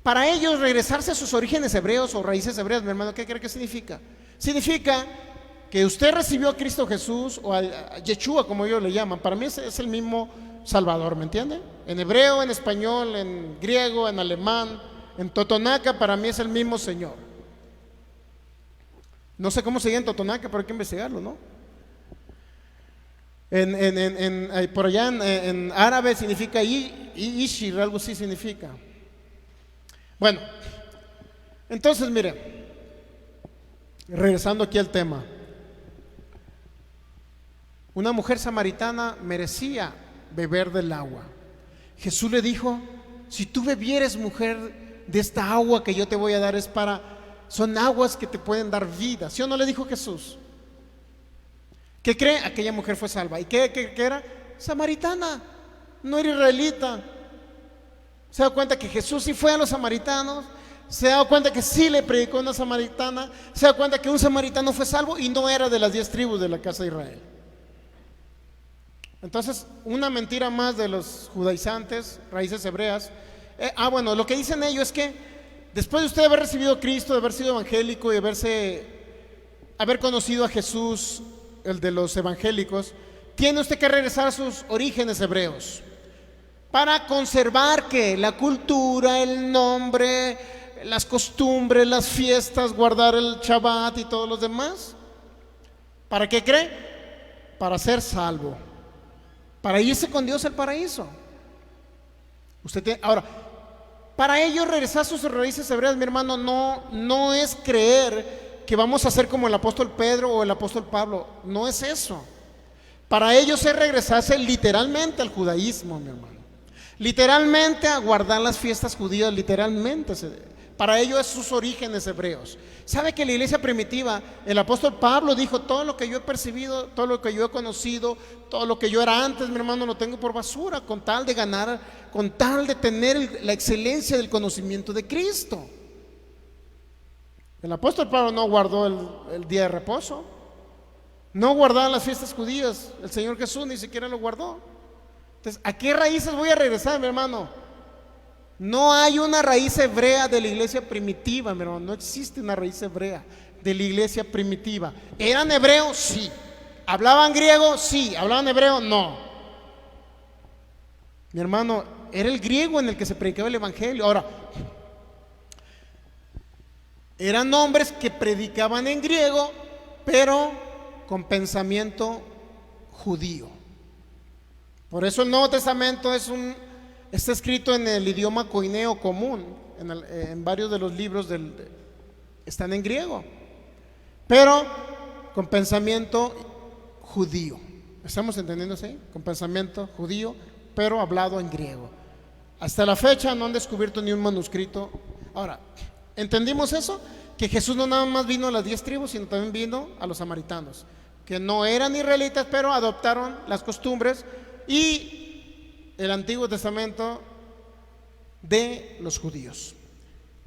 Para ellos, regresarse a sus orígenes hebreos o raíces hebreas, mi hermano, ¿qué cree que significa? Significa que usted recibió a Cristo Jesús, o a Yeshua, como ellos le llaman. Para mí es el mismo Salvador, ¿me entiende? En hebreo, en español, en griego, en alemán, en totonaca, para mí es el mismo Señor. No sé cómo se llama en totonaca, pero hay que investigarlo, ¿no? Por allá en árabe significa Ishir, algo así significa. Bueno, entonces mire, regresando aquí al tema, una mujer samaritana merecía beber del agua. Jesús le dijo: si tú bebieres, mujer, de esta agua que yo te voy a dar, son aguas que te pueden dar vida. ¿Sí o no le dijo Jesús? ¿Qué cree? Aquella mujer fue salva. ¿Y qué era? Samaritana, no era israelita. Se da cuenta que Jesús sí fue a los samaritanos, se da cuenta que sí le predicó a una samaritana, se da cuenta que un samaritano fue salvo y no era de las 10 tribus de la casa de Israel. Entonces, una mentira más de los judaizantes, raíces hebreas. Bueno, lo que dicen ellos es que después de usted haber recibido a Cristo, de haber sido evangélico y haberse haber conocido a Jesús, el de los evangélicos, tiene usted que regresar a sus orígenes hebreos para conservar que la cultura, el nombre, las costumbres, las fiestas, guardar el Shabbat y todos los demás. ¿Para qué cree? Para ser salvo, para irse con Dios al paraíso. Ahora, para ellos regresar a sus raíces hebreas, mi hermano, no es creer que vamos a ser como el apóstol Pedro o el apóstol Pablo. No es eso. Para ellos es regresarse literalmente al judaísmo, mi hermano. Literalmente a guardar las fiestas judías, literalmente. Para ellos es sus orígenes hebreos. ¿Sabe que la iglesia primitiva, el apóstol Pablo dijo: todo lo que yo he percibido, todo lo que yo he conocido, todo lo que yo era antes, mi hermano, lo tengo por basura, con tal de ganar, con tal de tener la excelencia del conocimiento de Cristo? El apóstol Pablo no guardó el día de reposo, no guardaba las fiestas judías. El Señor Jesús ni siquiera lo guardó. Entonces, ¿a qué raíces voy a regresar, mi hermano? No hay una raíz hebrea de la iglesia primitiva, mi hermano. No existe una raíz hebrea de la iglesia primitiva. ¿Eran hebreos? Sí. ¿Hablaban griego? Sí. ¿Hablaban hebreo? No. Mi hermano, era el griego en el que se predicaba el evangelio. Ahora, eran hombres que predicaban en griego, pero con pensamiento judío. Por eso el Nuevo Testamento está escrito en el idioma coineo común, en varios de los libros están en griego, pero con pensamiento judío. ¿Estamos entendiendo así? Con pensamiento judío, pero hablado en griego. Hasta la fecha no han descubierto ni un manuscrito. Ahora, ¿entendimos eso? Que Jesús no nada más vino a las 10 tribus, sino también vino a los samaritanos, que no eran israelitas, pero adoptaron las costumbres y el Antiguo Testamento de los judíos.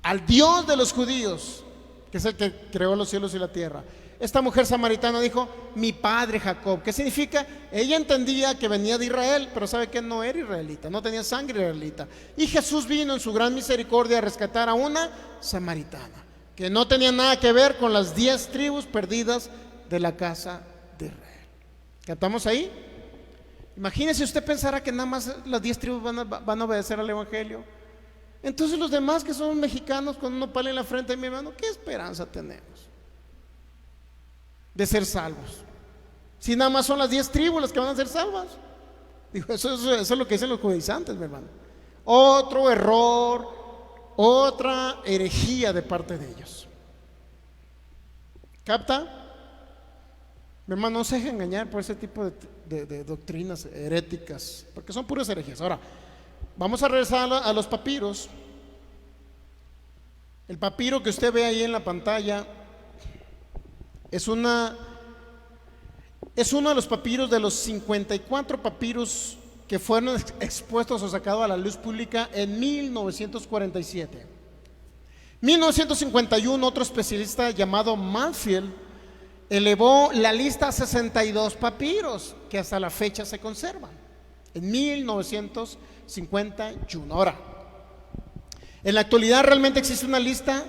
Al Dios de los judíos, que es el que creó los cielos y la tierra. Esta mujer samaritana dijo: mi padre Jacob. ¿Qué significa? Ella entendía que venía de Israel, pero sabe que no era israelita, no tenía sangre israelita. Y Jesús vino en su gran misericordia a rescatar a una samaritana que no tenía nada que ver con las 10 tribus perdidas de la casa de Israel. ¿Captamos ahí? Imagínese usted pensara que nada más las 10 tribus van a obedecer al evangelio. Entonces los demás que somos mexicanos, con un nopal en la frente, mi hermano, ¿qué esperanza tenemos de ser salvos? Si nada más son las 10 tribus las que van a ser salvas. Digo, eso es lo que dicen los judaizantes, mi hermano. Otro error, otra herejía de parte de ellos. ¿Capta? Mi hermano, no se deje engañar por ese tipo de doctrinas heréticas, porque son puras herejías. Ahora, vamos a regresar a los papiros. El papiro que usted ve ahí en la pantalla es uno de los papiros, de los 54 papiros que fueron expuestos o sacados a la luz pública en 1947. 1951, otro especialista llamado Manfield elevó la lista a 62 papiros que hasta la fecha se conservan. En 1951. Ahora, en la actualidad realmente existe una lista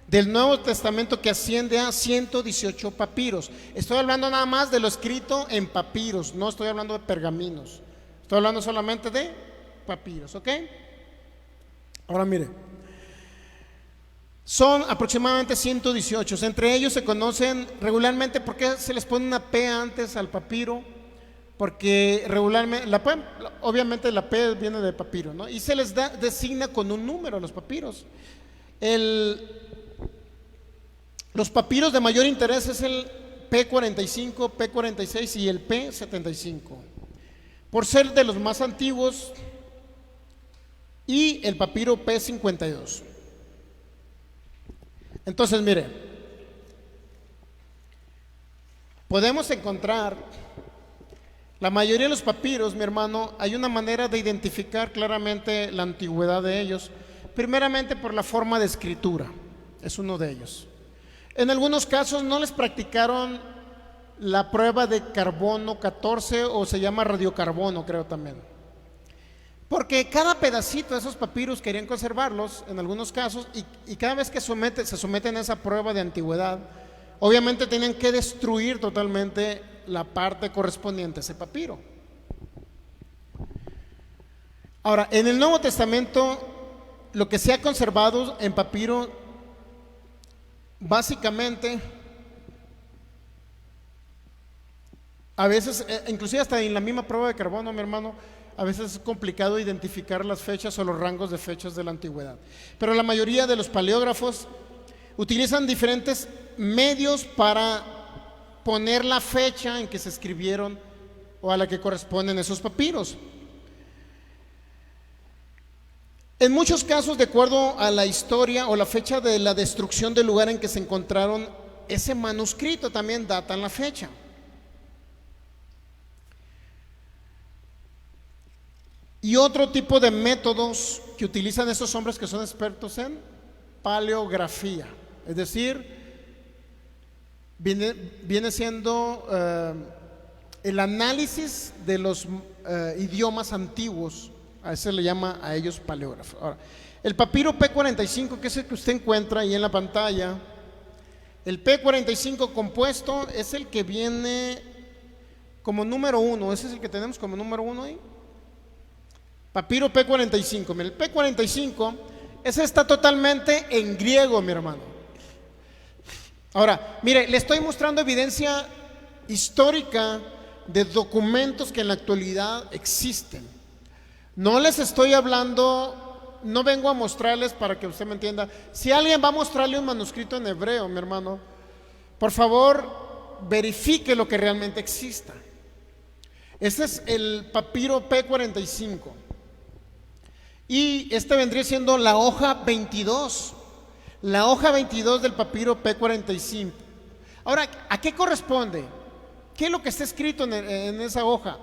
del Nuevo Testamento que asciende a 118 papiros. Estoy hablando nada más de lo escrito en papiros, no estoy hablando de pergaminos. Estoy hablando solamente de papiros, ¿ok? Ahora mire, son aproximadamente 118. Entre ellos se conocen regularmente. ¿Por qué se les pone una P antes al papiro? Porque regularmente, obviamente la P viene de papiro, ¿no? Y se les designa con un número a los papiros. Los papiros de mayor interés es el P45, P46 y el P75, por ser de los más antiguos, y el papiro P52. Entonces, mire, podemos encontrar la mayoría de los papiros, mi hermano. Hay una manera de identificar claramente la antigüedad de ellos, primeramente por la forma de escritura, es uno de ellos. En algunos casos no les practicaron la prueba de carbono 14, o se llama radiocarbono, creo también, porque cada pedacito de esos papiros querían conservarlos en algunos casos, y cada vez que se someten a esa prueba de antigüedad obviamente tenían que destruir totalmente la parte correspondiente a ese papiro. Ahora, en el Nuevo Testamento, lo que se ha conservado en papiro, básicamente, a veces, inclusive hasta en la misma prueba de carbono, mi hermano, a veces es complicado identificar las fechas o los rangos de fechas de la antigüedad. Pero la mayoría de los paleógrafos utilizan diferentes medios para poner la fecha en que se escribieron o a la que corresponden esos papiros. En muchos casos, de acuerdo a la historia o la fecha de la destrucción del lugar en que se encontraron ese manuscrito, también datan la fecha. Y otro tipo de métodos que utilizan esos hombres que son expertos en paleografía, es decir, viene siendo el análisis de los idiomas antiguos. A ese le llama a ellos paleógrafos. Ahora, el papiro P45, que es el que usted encuentra ahí en la pantalla, el P45 compuesto es el que viene como número 1. Ese es el que tenemos como número 1 ahí. Papiro P45. Mira, el P45, ese está totalmente en griego, mi hermano. Ahora, mire, le estoy mostrando evidencia histórica de documentos que en la actualidad existen. No les estoy hablando, no vengo a mostrarles para que usted me entienda. Si alguien va a mostrarle un manuscrito en hebreo, mi hermano, por favor, verifique lo que realmente exista. Este es el papiro P45. Y este vendría siendo la hoja 22. La hoja 22 del papiro P45. Ahora, ¿a qué corresponde? ¿Qué es lo que está escrito en esa hoja?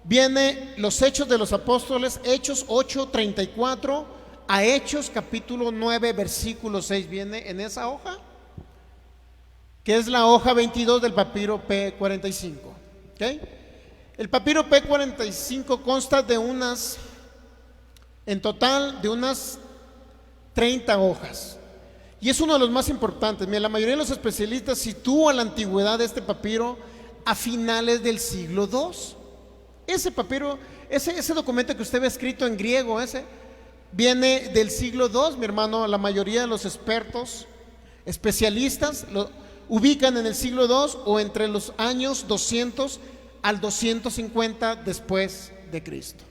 Viene los Hechos de los Apóstoles, Hechos 8:34 a Hechos capítulo 9 versículo 6. Viene en esa hoja, que es la hoja 22 del papiro P45. ¿Okay? El papiro P45 consta de en total de unas 30 hojas. Y es uno de los más importantes. Mira, la mayoría de los especialistas sitúan la antigüedad de este papiro a finales del siglo II. Ese papiro, ese documento que usted ve escrito en griego, ese viene del siglo II, mi hermano. La mayoría de los expertos, especialistas, lo ubican en el siglo II o entre los años 200 al 250 después de Cristo.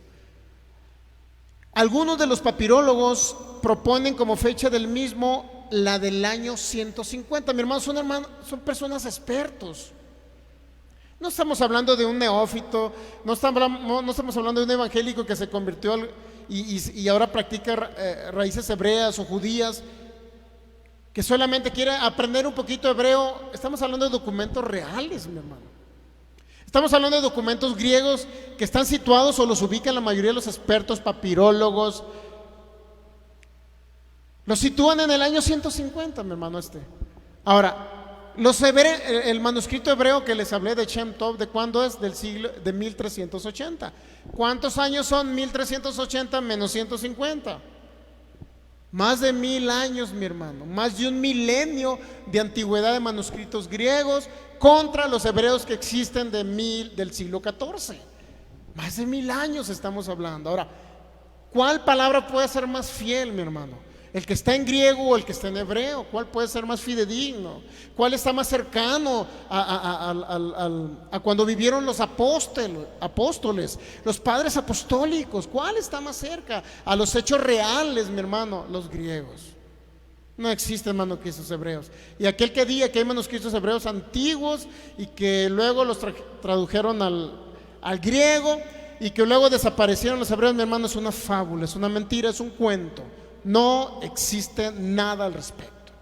Algunos de los papirólogos proponen como fecha del mismo la del año 150. Mi hermano, son personas expertos. No estamos hablando de un neófito, no estamos hablando de un evangélico que se convirtió y ahora practica raíces hebreas o judías, que solamente quiere aprender un poquito hebreo. Estamos hablando de documentos reales, mi hermano. Estamos hablando de documentos griegos que están situados o los ubican la mayoría de los expertos papirólogos. Los sitúan en el año 150, mi hermano. Ahora, el manuscrito hebreo que les hablé de Shem Tov, ¿de cuándo es? Del siglo de 1380. ¿Cuántos años son 1380 menos 150? Más de 1000 años, mi hermano. Más de un milenio de antigüedad de manuscritos griegos contra los hebreos que existen del siglo XIV. Más de 1000 años estamos hablando. Ahora, ¿cuál palabra puede ser más fiel, mi hermano? ¿El que está en griego o el que está en hebreo? ¿Cuál puede ser más fidedigno? ¿Cuál está más cercano a cuando vivieron los apóstoles, los padres apostólicos? ¿Cuál está más cerca a los hechos reales, mi hermano? Los griegos. No existen manuscritos hebreos. Y aquel que diga que hay manuscritos hebreos antiguos y que luego los tradujeron al griego y que luego desaparecieron los hebreos, mi hermano, es una fábula, es una mentira, es un cuento. No existe nada al respecto.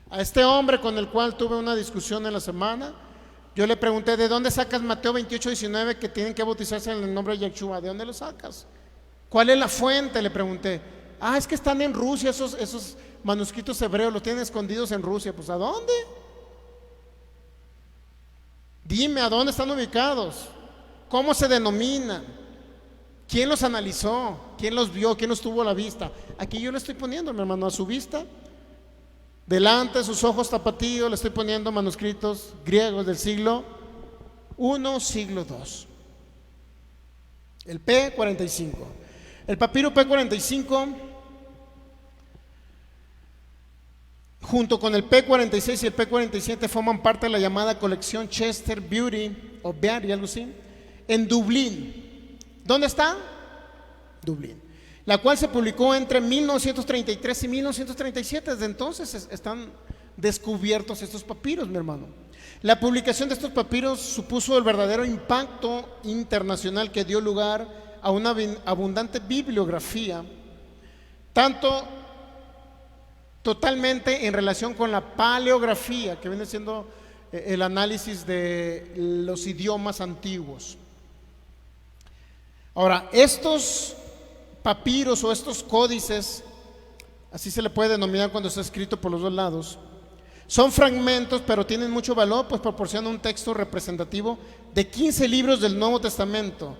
A este hombre con el cual tuve una discusión en la semana, yo le pregunté: ¿de dónde sacas Mateo 28:19 que tienen que bautizarse en el nombre de Yeshua? ¿De dónde lo sacas? ¿Cuál es la fuente? Le pregunté. Es que están en Rusia esos manuscritos hebreos, los tienen escondidos en Rusia. Pues ¿a dónde? Dime, ¿a dónde están ubicados? ¿Cómo se denominan? ¿Quién los analizó? ¿Quién los vio? ¿Quién los tuvo a la vista? Aquí yo le estoy poniendo, mi hermano, a su vista, delante de sus ojos tapatíos le estoy poniendo manuscritos griegos del siglo I, siglo II. El P45. El papiro P45, junto con el P46 y el P47, forman parte de la llamada colección Chester Beauty o Beatty, algo así, en Dublín. ¿Dónde está? Dublín. La cual se publicó entre 1933 y 1937. Desde entonces están descubiertos estos papiros, mi hermano. La publicación de estos papiros supuso el verdadero impacto internacional que dio lugar a una abundante bibliografía, tanto totalmente en relación con la paleografía, que viene siendo el análisis de los idiomas antiguos. Ahora, estos papiros o estos códices, así se le puede denominar cuando está escrito por los dos lados, son fragmentos, pero tienen mucho valor, pues proporcionan un texto representativo de 15 libros del Nuevo Testamento.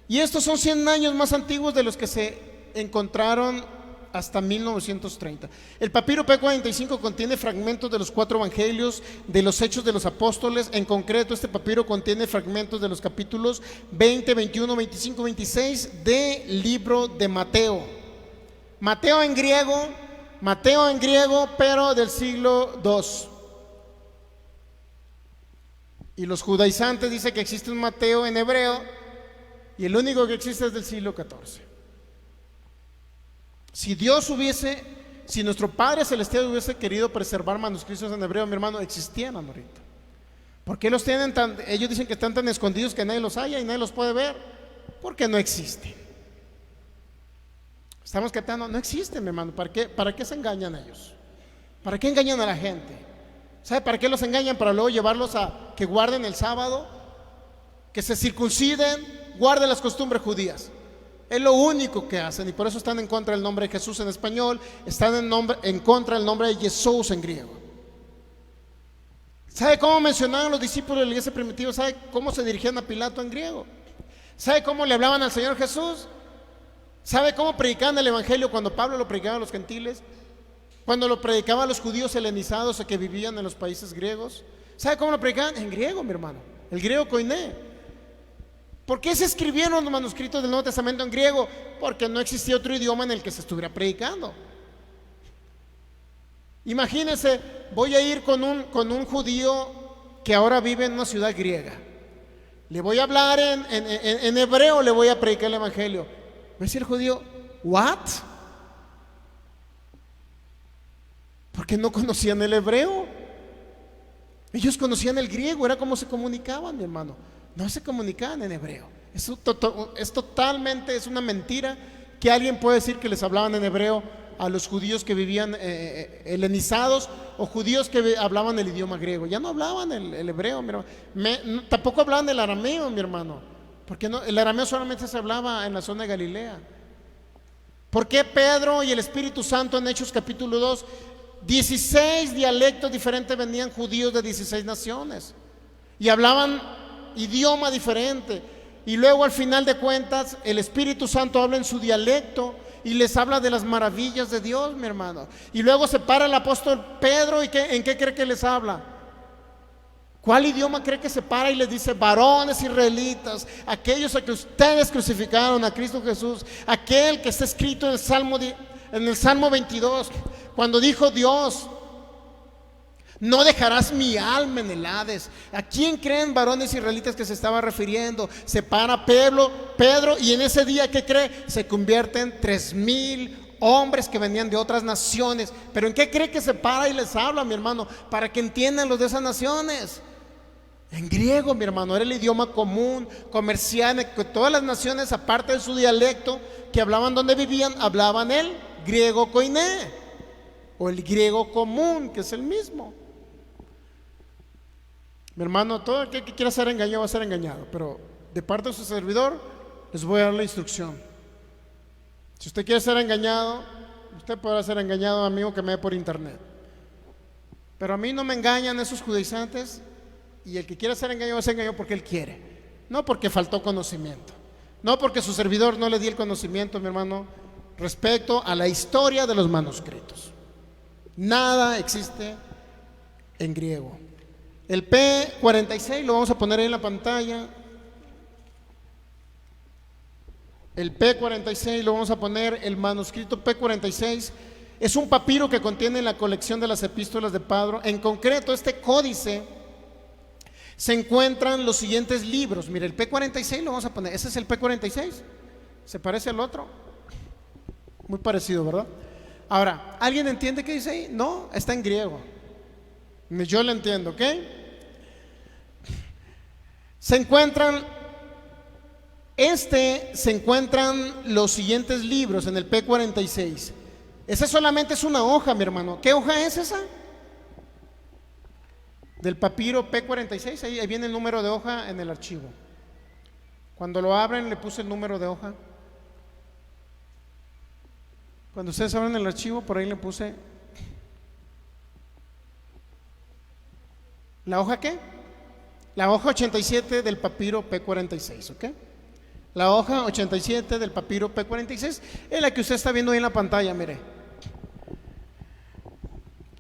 Y estos son 100 años más antiguos de los que se encontraron hasta 1930. El papiro P45 contiene fragmentos de los 4 evangelios, de los Hechos de los Apóstoles. En concreto, este papiro contiene fragmentos de los capítulos 20, 21, 25, 26 del libro de Mateo. Mateo en griego, pero del siglo II. Y los judaizantes dicen que existe un Mateo en hebreo, y el único que existe es del siglo XIV. Si nuestro Padre Celestial hubiese querido preservar manuscritos en hebreo, mi hermano, existían ahorita. ¿Por qué los tienen ellos dicen que están tan escondidos que nadie los halla y nadie los puede ver? Porque no existen. Estamos captando, no existen, mi hermano. ¿Para qué se engañan ellos? ¿Para qué engañan a la gente? ¿Sabe para qué los engañan? Para luego llevarlos a que guarden el sábado, que se circunciden, guarden las costumbres judías. Es lo único que hacen, y por eso están en contra del nombre de Jesús en español, están en contra del nombre de Jesús en griego. ¿Sabe cómo mencionaban los discípulos de la iglesia primitiva? ¿Sabe cómo se dirigían a Pilato en griego? ¿Sabe cómo le hablaban al Señor Jesús? ¿Sabe cómo predicaban el evangelio cuando Pablo lo predicaba a los gentiles? Cuando lo predicaban a los judíos helenizados o que vivían en los países griegos. ¿Sabe cómo lo predicaban? En griego, mi hermano, el griego koiné. ¿Por qué se escribieron los manuscritos del Nuevo Testamento en griego? Porque no existía otro idioma en el que se estuviera predicando. Imagínense, voy a ir con un judío que ahora vive en una ciudad griega. Le voy a hablar en hebreo, le voy a predicar el evangelio. Va a decir el judío, ¿what? Porque no conocían el hebreo. Ellos conocían el griego, era como se comunicaban, mi hermano. No se comunicaban en hebreo. Es totalmente, es una mentira que alguien puede decir que les hablaban en hebreo a los judíos que vivían helenizados o judíos que hablaban el idioma griego. Ya no hablaban el hebreo, mi hermano. Tampoco hablaban el arameo, mi hermano. Porque no, el arameo solamente se hablaba en la zona de Galilea. ¿Por qué Pedro y el Espíritu Santo en Hechos capítulo 2, 16 dialectos diferentes venían judíos de 16 naciones y hablaban idioma diferente? Y luego al final de cuentas el Espíritu Santo habla en su dialecto y les habla de las maravillas de Dios, mi hermano. Y luego se para el apóstol Pedro y ¿en qué cree que les habla? ¿Cuál idioma cree que se para y les dice: varones israelitas, aquellos a que ustedes crucificaron a Cristo Jesús, aquel que está escrito en el Salmo 22, cuando dijo Dios: no dejarás mi alma en el Hades? ¿A quién creen varones israelitas que se estaba refiriendo? Se para Pedro y en ese día, ¿qué cree? Se convierten 3,000 hombres que venían de otras naciones. ¿Pero en qué cree que se para y les habla, mi hermano? Para que entiendan los de esas naciones. En griego, mi hermano, era el idioma común, comercial, que todas las naciones, aparte de su dialecto, que hablaban donde vivían, hablaban el griego koiné o el griego común, que es el mismo. Mi hermano, todo aquel que quiera ser engañado va a ser engañado, pero de parte de su servidor les voy a dar la instrucción. Si usted quiere ser engañado, usted podrá ser engañado, amigo, que me ve por internet. Pero a mí no me engañan esos judaizantes, y el que quiera ser engañado va a ser engañado porque él quiere, no porque faltó conocimiento, no porque su servidor no le dio el conocimiento, mi hermano, respecto a la historia de los manuscritos. Nada existe en griego. El P46 lo vamos a poner ahí en la pantalla. El P46 lo vamos a poner, el manuscrito P46 es un papiro que contiene la colección de las epístolas de Pablo. En concreto, este códice se encuentran los siguientes libros. Mire, el P46 lo vamos a poner, ese es el P46. ¿Se parece al otro? Muy parecido, ¿verdad? Ahora, ¿alguien entiende qué dice ahí? No, está en griego. Yo lo entiendo, ¿ok? Se encuentran los siguientes libros en el P46. Esa solamente es una hoja, mi hermano. ¿Qué hoja es esa? Del papiro P46, ahí viene el número de hoja en el archivo. Cuando lo abren le puse el número de hoja. Cuando ustedes abren el archivo, por ahí le puse ¿la hoja qué? La hoja 87 del papiro P46, ¿ok? La hoja 87 del papiro P46 es la que usted está viendo ahí en la pantalla, mire.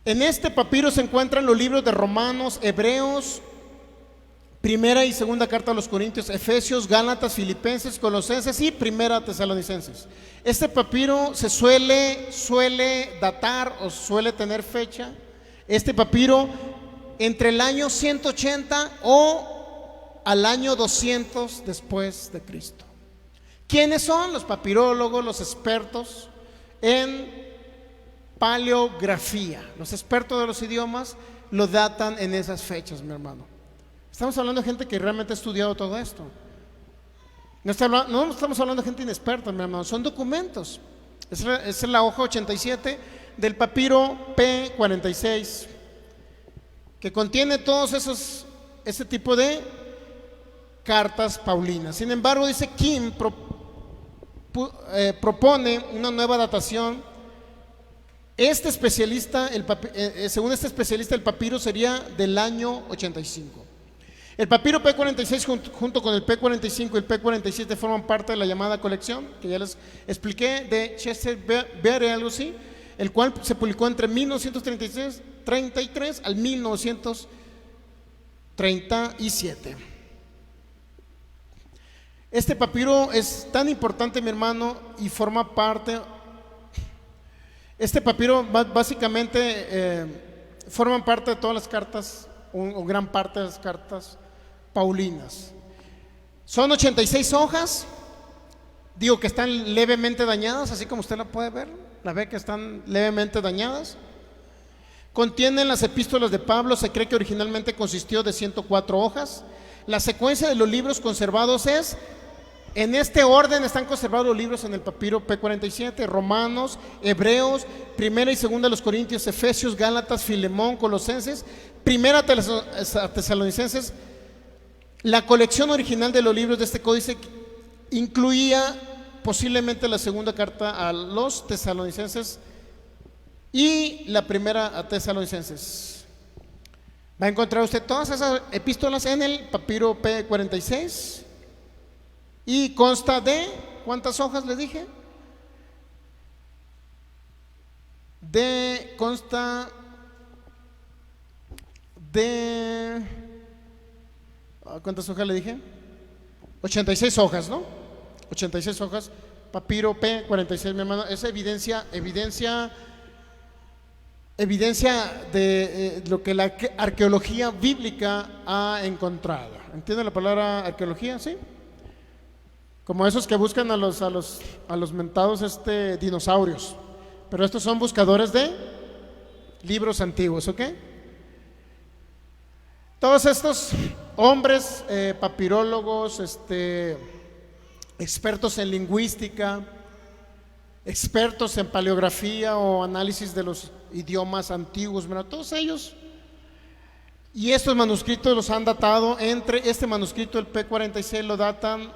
En este papiro se encuentran los libros de Romanos, Hebreos, Primera y Segunda carta a los Corintios, Efesios, Gálatas, Filipenses, Colosenses y Primera Tesalonicenses. Este papiro se suele datar o suele tener fecha. Este papiro entre el año 180 o al año 200 después de Cristo. ¿Quiénes son? Los papirólogos, los expertos en paleografía. Los expertos de los idiomas lo datan en esas fechas, mi hermano. Estamos hablando de gente que realmente ha estudiado todo esto. No estamos hablando de gente inexperta, mi hermano. Son documentos. Esa es la hoja 87 del papiro P46, que contiene todos ese tipo de cartas paulinas. Sin embargo, dice Kim propone una nueva datación. Según este especialista, el papiro sería del año 85. El papiro P46 junto con el P45 y el P47 forman parte de la llamada colección, que ya les expliqué, de Chester Beatty, algo así, el cual se publicó entre 1933 al 1937. Este papiro es tan importante, mi hermano, y forma parte. Este papiro básicamente forman parte de todas las cartas, o gran parte de las cartas paulinas. Son 86 hojas, digo que están levemente dañadas, así como usted la puede ver, la ve que están levemente dañadas. Contienen las epístolas de Pablo. Se cree que originalmente consistió de 104 hojas. La secuencia de los libros conservados es, en este orden están conservados los libros en el papiro P47: Romanos, Hebreos, Primera y Segunda de los Corintios, Efesios, Gálatas, Filemón, Colosenses, Primera Tesalonicenses. La colección original de los libros de este códice incluía posiblemente la segunda carta a los tesalonicenses y la primera a Tesalonicenses. Va a encontrar usted todas esas epístolas en el papiro P46 y consta de, ¿cuántas hojas le dije? Consta de, ¿cuántas hojas le dije? 86 hojas, ¿no? 86 hojas, papiro P46, mi hermano. Es evidencia de lo que la arqueología bíblica ha encontrado. ¿Entiende la palabra arqueología? ¿Sí? Como esos que buscan a los mentados dinosaurios. Pero estos son buscadores de libros antiguos, ¿ok? Todos estos hombres, papirólogos, expertos en lingüística, expertos en paleografía o análisis de los idiomas antiguos, ¿verdad? Todos ellos, y estos manuscritos los han datado este manuscrito, el P46, lo datan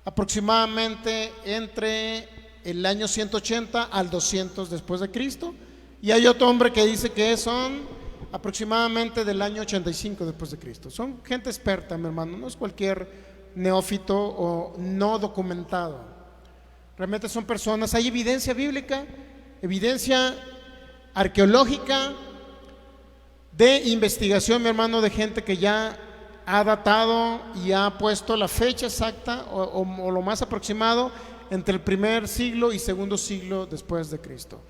aproximadamente entre el año 180 al 200 después de Cristo, y hay otro hombre que dice que son aproximadamente del año 85 después de Cristo. Son gente experta, mi hermano, no es cualquier neófito o no documentado. Realmente son personas. Hay evidencia bíblica, evidencia arqueológica, de investigación, mi hermano, de gente que ya ha datado y ha puesto la fecha exacta o lo más aproximado entre el primer siglo y segundo siglo después de Cristo.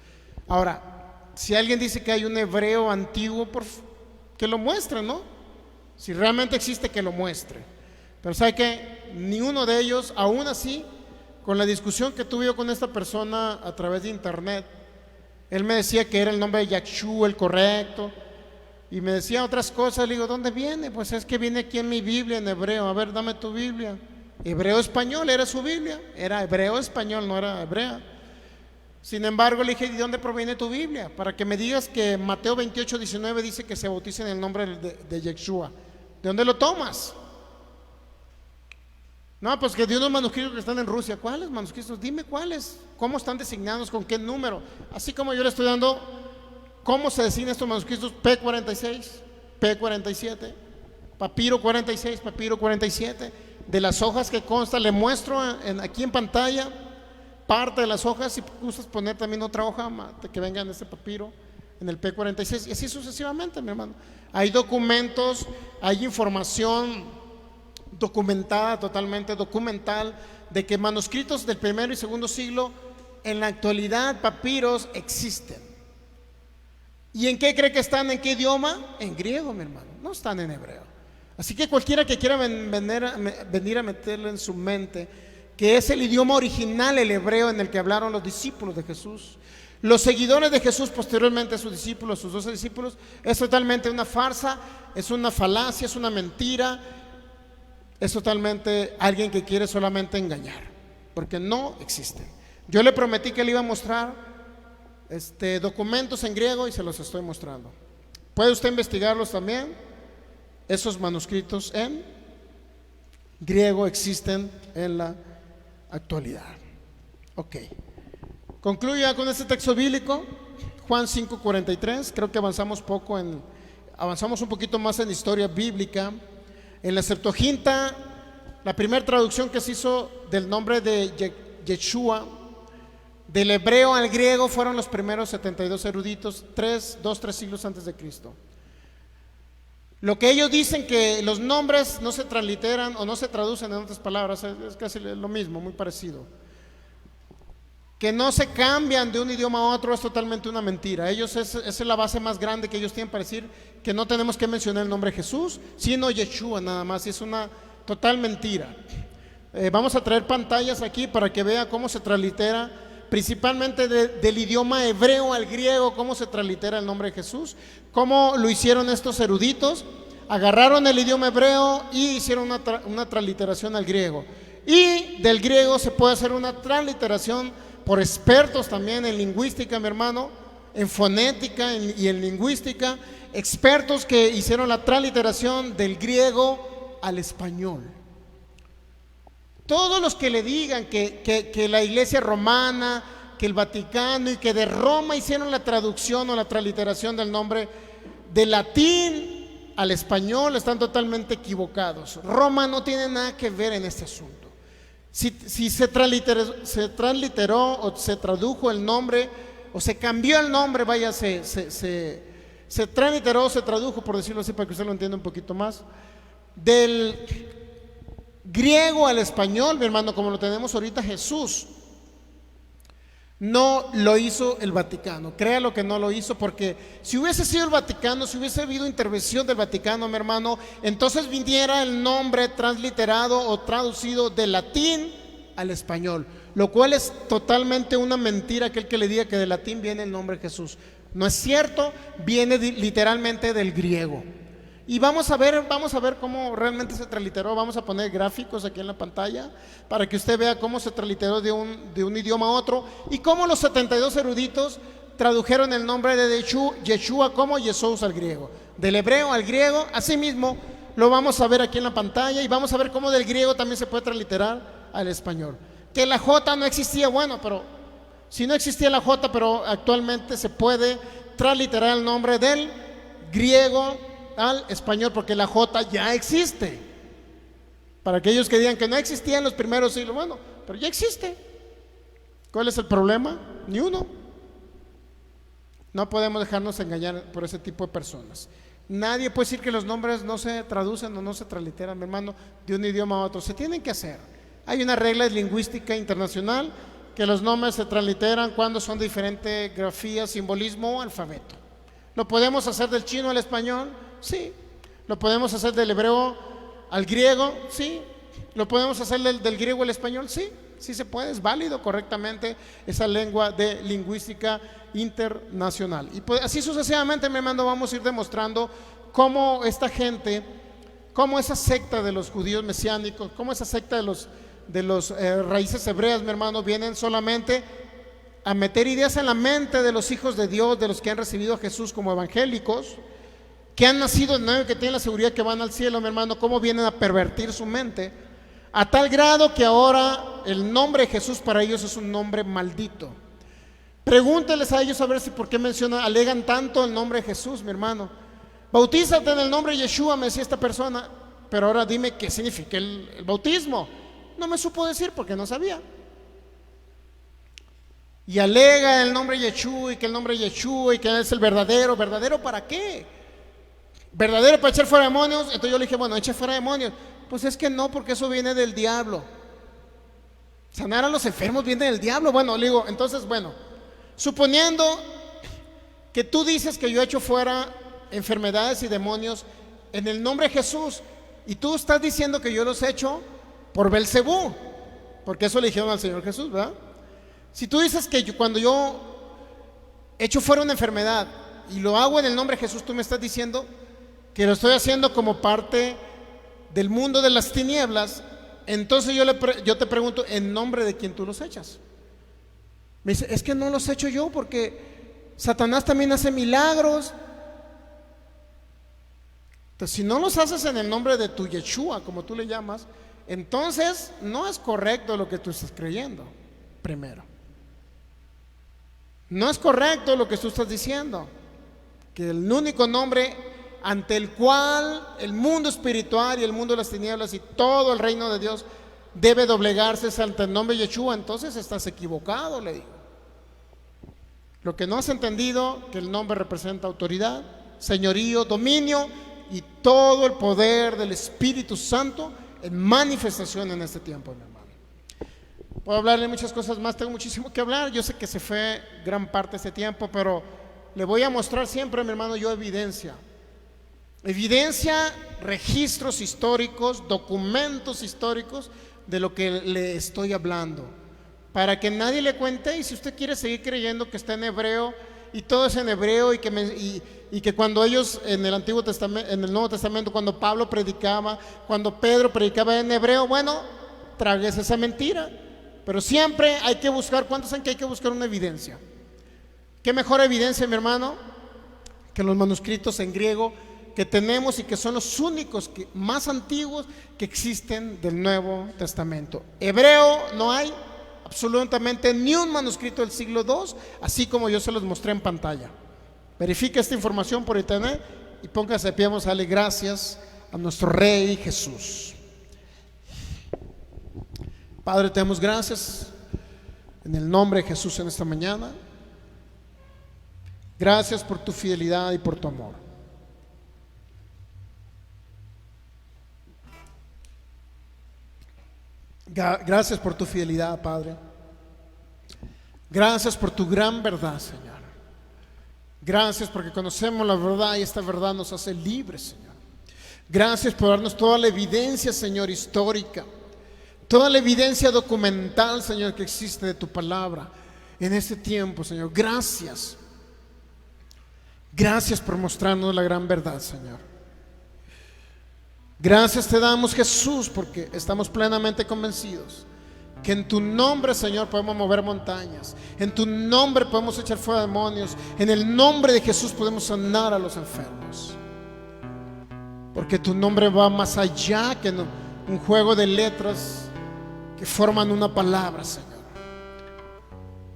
Ahora, si alguien dice que hay un hebreo antiguo, que lo muestre, ¿no? Si realmente existe, que lo muestre. Pero ¿sabe qué? Ni uno de ellos, aún así, con la discusión que tuve yo con esta persona a través de internet, él me decía que era el nombre de Yahshua el correcto, y me decía otras cosas. Le digo, ¿dónde viene? Pues es que viene aquí en mi Biblia en hebreo. A ver, dame tu Biblia. Hebreo español era su Biblia, era hebreo español, no era hebrea. Sin embargo, le dije, ¿de dónde proviene tu Biblia? Para que me digas que Mateo 28:19 dice que se bautiza en el nombre de Yeshua. ¿De dónde lo tomas? No, pues que de unos manuscritos que están en Rusia. ¿Cuáles manuscritos? Dime cuáles. ¿Cómo están designados? ¿Con qué número? Así como yo le estoy dando cómo se designan estos manuscritos: P46, P47, papiro 46, papiro 47. De las hojas que consta, le muestro aquí en pantalla parte de las hojas. Si gustas poner también otra hoja que venga en este papiro, en el P46, y así sucesivamente, mi hermano. Hay documentos, hay información documentada, totalmente documental, de que manuscritos del primero y segundo siglo, en la actualidad, papiros, existen. ¿Y en qué cree que están? ¿En qué idioma? En griego, mi hermano, no están en hebreo. Así que cualquiera que quiera venir a meterle en su mente que es el idioma original, el hebreo, en el que hablaron los discípulos de Jesús, los seguidores de Jesús posteriormente a sus discípulos, sus 12 discípulos, es totalmente una farsa, es una falacia, es una mentira, es totalmente alguien que quiere solamente engañar, porque no existen. Yo le prometí que le iba a mostrar documentos en griego y se los estoy mostrando. Puede usted investigarlos también. Esos manuscritos en griego existen en la actualidad. Ok. Concluyo con este texto bíblico, Juan 5:43. Creo que avanzamos un poquito más en historia bíblica. En la Septuaginta, la primera traducción que se hizo del nombre de Yeshua, del hebreo al griego, fueron los primeros 72 eruditos, 3 siglos antes de Cristo. Lo que ellos dicen, que los nombres no se transliteran o no se traducen, en otras palabras, es casi lo mismo, muy parecido. Que no se cambian de un idioma a otro, es totalmente una mentira. Esa es la base más grande que ellos tienen para decir que no tenemos que mencionar el nombre Jesús, sino Yeshua nada más, y es una total mentira. Vamos a traer pantallas aquí para que vea cómo se translitera, principalmente del idioma hebreo al griego, cómo se translitera el nombre de Jesús, cómo lo hicieron estos eruditos. Agarraron el idioma hebreo y hicieron una transliteración al griego, y del griego se puede hacer una transliteración por expertos también en lingüística, mi hermano, en fonética y en lingüística, expertos que hicieron la transliteración del griego al español. Todos los que le digan que la Iglesia romana, que el Vaticano y que de Roma hicieron la traducción o la transliteración del nombre del latín al español, están totalmente equivocados. Roma no tiene nada que ver en este asunto. Si se transliteró o se tradujo el nombre o se cambió el nombre, vaya, se transliteró, se tradujo, por decirlo así, para que usted lo entienda un poquito más, del griego al español, mi hermano, como lo tenemos ahorita, Jesús no lo hizo el Vaticano. Créalo que no lo hizo, porque si hubiese sido el Vaticano, si hubiese habido intervención del Vaticano, mi hermano, entonces viniera el nombre transliterado o traducido del latín al español, lo cual es totalmente una mentira aquel que le diga que del latín viene el nombre Jesús. No es cierto, viene literalmente del griego. Y vamos a ver cómo realmente se transliteró. Vamos a poner gráficos aquí en la pantalla para que usted vea cómo se transliteró de un idioma a otro, y cómo los 72 eruditos tradujeron el nombre de Yeshua como Jesús al griego, del hebreo al griego. Así mismo lo vamos a ver aquí en la pantalla, y vamos a ver cómo del griego también se puede transliterar al español. Que la J no existía, bueno, pero si no existía la J, pero actualmente se puede transliterar el nombre del griego al español, porque la J ya existe. Para aquellos que digan que no existía en los primeros siglos, bueno, pero ya existe. ¿Cuál es el problema? Ni uno. No podemos dejarnos engañar por ese tipo de personas. Nadie puede decir que los nombres no se traducen o no se transliteran, mi hermano, de un idioma a otro. Se tienen que hacer. Hay una regla lingüística internacional que los nombres se transliteran cuando son de diferente grafía, simbolismo o alfabeto. ¿Lo podemos hacer del chino al español? Sí. ¿Lo podemos hacer del hebreo al griego? Sí. ¿Lo podemos hacer del griego al español? Sí. Sí se puede, es válido correctamente esa lengua de lingüística internacional. Y pues así sucesivamente, mi hermano, vamos a ir demostrando cómo esta gente, cómo esa secta de los judíos mesiánicos, cómo esa secta de los raíces hebreas, mi hermano, vienen solamente a meter ideas en la mente de los hijos de Dios, de los que han recibido a Jesús como evangélicos, que han nacido de nuevo y que tienen la seguridad que van al cielo, mi hermano, cómo vienen a pervertir su mente, a tal grado que ahora el nombre de Jesús para ellos es un nombre maldito. Pregúnteles a ellos a ver si por qué alegan tanto el nombre de Jesús, mi hermano. Bautízate en el nombre de Yeshua, me decía esta persona, pero ahora dime qué significa el bautismo. No me supo decir porque no sabía. Y alega el nombre de Yeshua y que el nombre de Yeshua y que es el verdadero. ¿Verdadero para qué? ¿Verdadero para echar fuera demonios? Entonces yo le dije, bueno, eche fuera demonios. Pues es que no, porque eso viene del diablo. Sanar a los enfermos viene del diablo. Bueno, le digo, entonces, bueno, suponiendo que tú dices que yo echo fuera enfermedades y demonios en el nombre de Jesús, y tú estás diciendo que yo los echo por Belcebú, porque eso le dijeron al Señor Jesús, ¿verdad? Si tú dices que cuando yo echo fuera una enfermedad y lo hago en el nombre de Jesús, tú me estás diciendo que lo estoy haciendo como parte del mundo de las tinieblas. Entonces yo te pregunto, ¿en nombre de quién tú los echas? Me dice, es que no los echo yo porque Satanás también hace milagros. Entonces, si no los haces en el nombre de tu Yeshua, como tú le llamas, entonces no es correcto lo que tú estás creyendo. Primero, no es correcto lo que tú estás diciendo, que el único nombre ante el cual el mundo espiritual y el mundo de las tinieblas y todo el reino de Dios debe doblegarse es ante el nombre de Yeshua. Entonces estás equivocado, le digo. Lo que no has entendido, que el nombre representa autoridad, señorío, dominio y todo el poder del Espíritu Santo en manifestación en este tiempo, mi hermano. Puedo hablarle muchas cosas más, tengo muchísimo que hablar. Yo sé que se fue gran parte de este tiempo, pero le voy a mostrar siempre, mi hermano, yo evidencia, registros históricos, documentos históricos de lo que le estoy hablando, para que nadie le cuente. Y si usted quiere seguir creyendo que está en hebreo y todo es en hebreo y que cuando ellos en el Antiguo Testamento, en el Nuevo Testamento, cuando Pablo predicaba, cuando Pedro predicaba en hebreo, bueno, tragues esa mentira. Pero siempre hay que buscar, ¿cuántos saben que hay que buscar una evidencia? ¿Qué mejor evidencia, mi hermano, que los manuscritos en griego que tenemos y que son los únicos más antiguos que existen del Nuevo Testamento? Hebreo no hay absolutamente ni un manuscrito del siglo II, así como yo se los mostré en pantalla. Verifique esta información por internet y póngase de pie. Vamos a darle gracias a nuestro Rey Jesús. Padre, te damos gracias en el nombre de Jesús en esta mañana. Gracias por tu fidelidad y por tu amor. Gracias por tu fidelidad, Padre. Gracias por tu gran verdad, Señor. Gracias porque conocemos la verdad y esta verdad nos hace libres, Señor. Gracias por darnos toda la evidencia, Señor, histórica, toda la evidencia documental, Señor, que existe de tu palabra en este tiempo, Señor. Gracias. Gracias por mostrarnos la gran verdad, Señor. Gracias te damos, Jesús, porque estamos plenamente convencidos que en tu nombre, Señor, podemos mover montañas. En tu nombre podemos echar fuera demonios. En el nombre de Jesús podemos sanar a los enfermos. Porque tu nombre va más allá que un juego de letras que forman una palabra, Señor.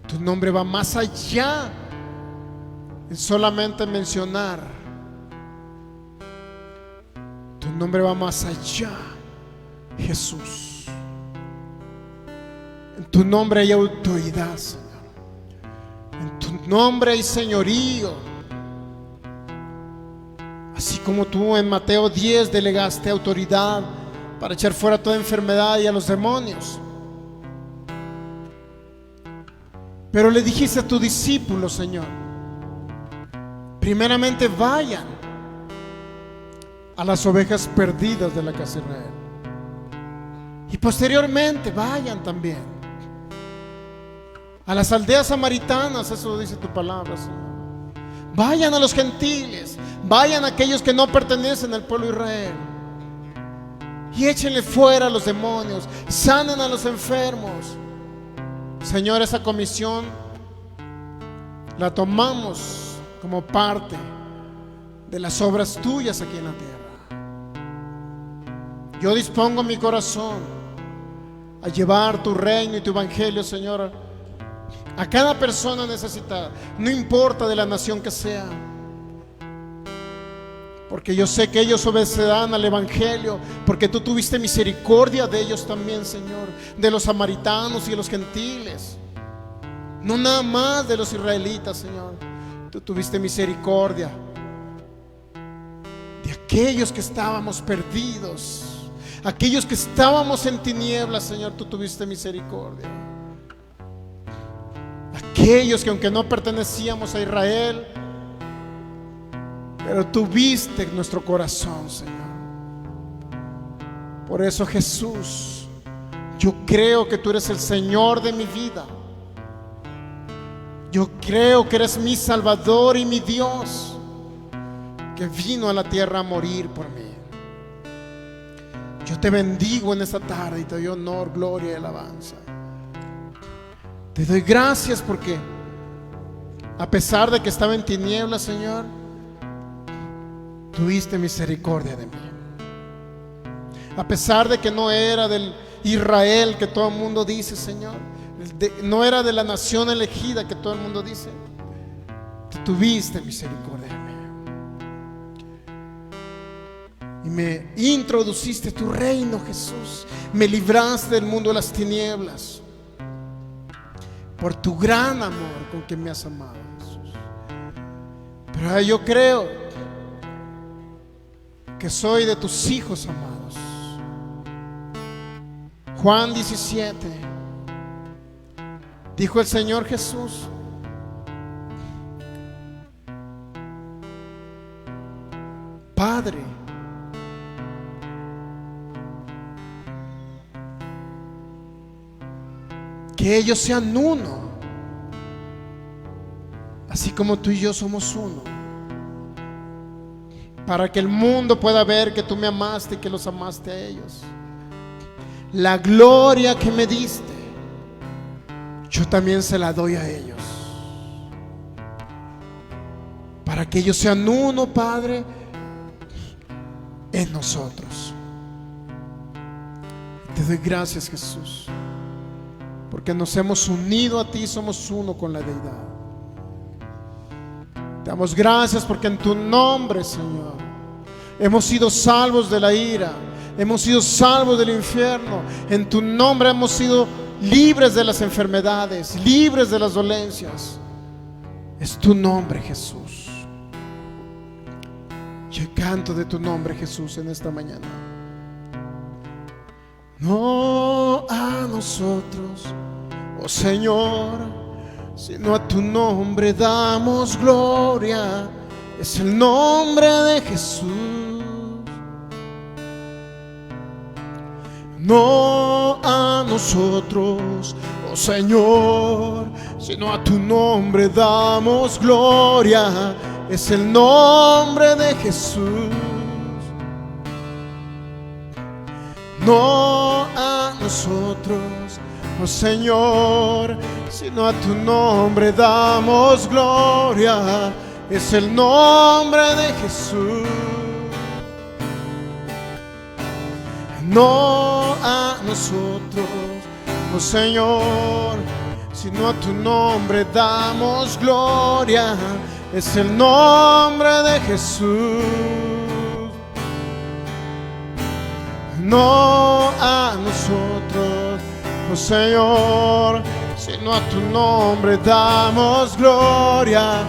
Tu nombre va más allá en solamente mencionar. Tu nombre va más allá, Jesús. En tu nombre hay autoridad, Señor. En tu nombre hay señorío. Así como tú en Mateo 10 delegaste autoridad para echar fuera toda enfermedad y a los demonios. Pero le dijiste a tu discípulo, Señor, primeramente vayan a las ovejas perdidas de la casa de Israel. Y posteriormente vayan también a las aldeas samaritanas, eso dice tu palabra, Señor. Vayan a los gentiles, vayan a aquellos que no pertenecen al pueblo de Israel, y échenle fuera a los demonios, sanen a los enfermos. Señor, esa comisión la tomamos como parte de las obras tuyas aquí en la tierra. Yo dispongo mi corazón a llevar tu reino y tu evangelio, Señor, a cada persona necesitada, no importa de la nación que sea, porque yo sé que ellos obedecerán al evangelio, porque tú tuviste misericordia de ellos también, Señor, de los samaritanos y de los gentiles, no nada más de los israelitas, Señor. Tú tuviste misericordia de aquellos que estábamos perdidos, aquellos que estábamos en tinieblas, Señor. Tú tuviste misericordia. Aquellos que aunque no pertenecíamos a Israel, pero tú viste nuestro corazón, Señor. Por eso, Jesús, yo creo que tú eres el Señor de mi vida. Yo creo que eres mi Salvador y mi Dios, que vino a la tierra a morir por mí. Yo te bendigo en esta tarde y te doy honor, gloria y alabanza. Te doy gracias porque a pesar de que estaba en tinieblas, Señor, tuviste misericordia de mí. A pesar de que no era del Israel que todo el mundo dice, Señor, no era de la nación elegida que todo el mundo dice, tuviste misericordia de mí y me introduciste a tu reino, Jesús. Me libraste del mundo de las tinieblas por tu gran amor con que me has amado, Jesús. Pero yo creo que soy de tus hijos amados. Juan 17, dijo el Señor Jesús: Padre, que ellos sean uno, así como tú y yo somos uno, para que el mundo pueda ver que tú me amaste y que los amaste a ellos. La gloria que me diste, yo también se la doy a ellos, para que ellos sean uno, Padre, en nosotros. Te doy gracias, Jesús, porque nos hemos unido a ti, somos uno con la deidad. Te damos gracias porque en tu nombre, Señor, hemos sido salvos de la ira, hemos sido salvos del infierno. En tu nombre hemos sido libres de las enfermedades, libres de las dolencias. Es tu nombre, Jesús. Yo canto de tu nombre, Jesús, en esta mañana. No a nosotros, oh Señor, sino a tu nombre damos gloria. Es el nombre de Jesús. No a nosotros, oh Señor, sino a tu nombre damos gloria. Es el nombre de Jesús. No a nosotros, oh Señor, sino a tu nombre damos gloria. Es el nombre de Jesús. No a nosotros, oh Señor, sino a tu nombre damos gloria. Es el nombre de Jesús. No a nosotros, oh Señor, sino a tu nombre damos gloria.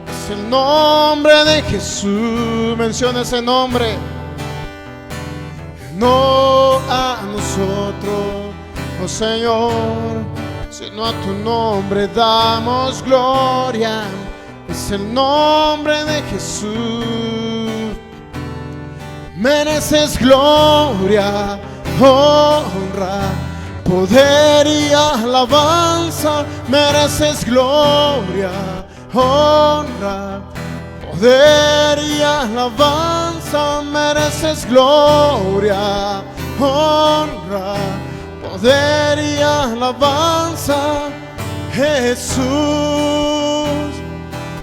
Es el nombre de Jesús. Menciona ese nombre. No a nosotros, oh Señor, sino a tu nombre damos gloria. Es el nombre de Jesús. Mereces gloria, honra, poder y alabanza. Mereces gloria, honra, poder y alabanza. Mereces gloria, honra, poder y alabanza. Jesús,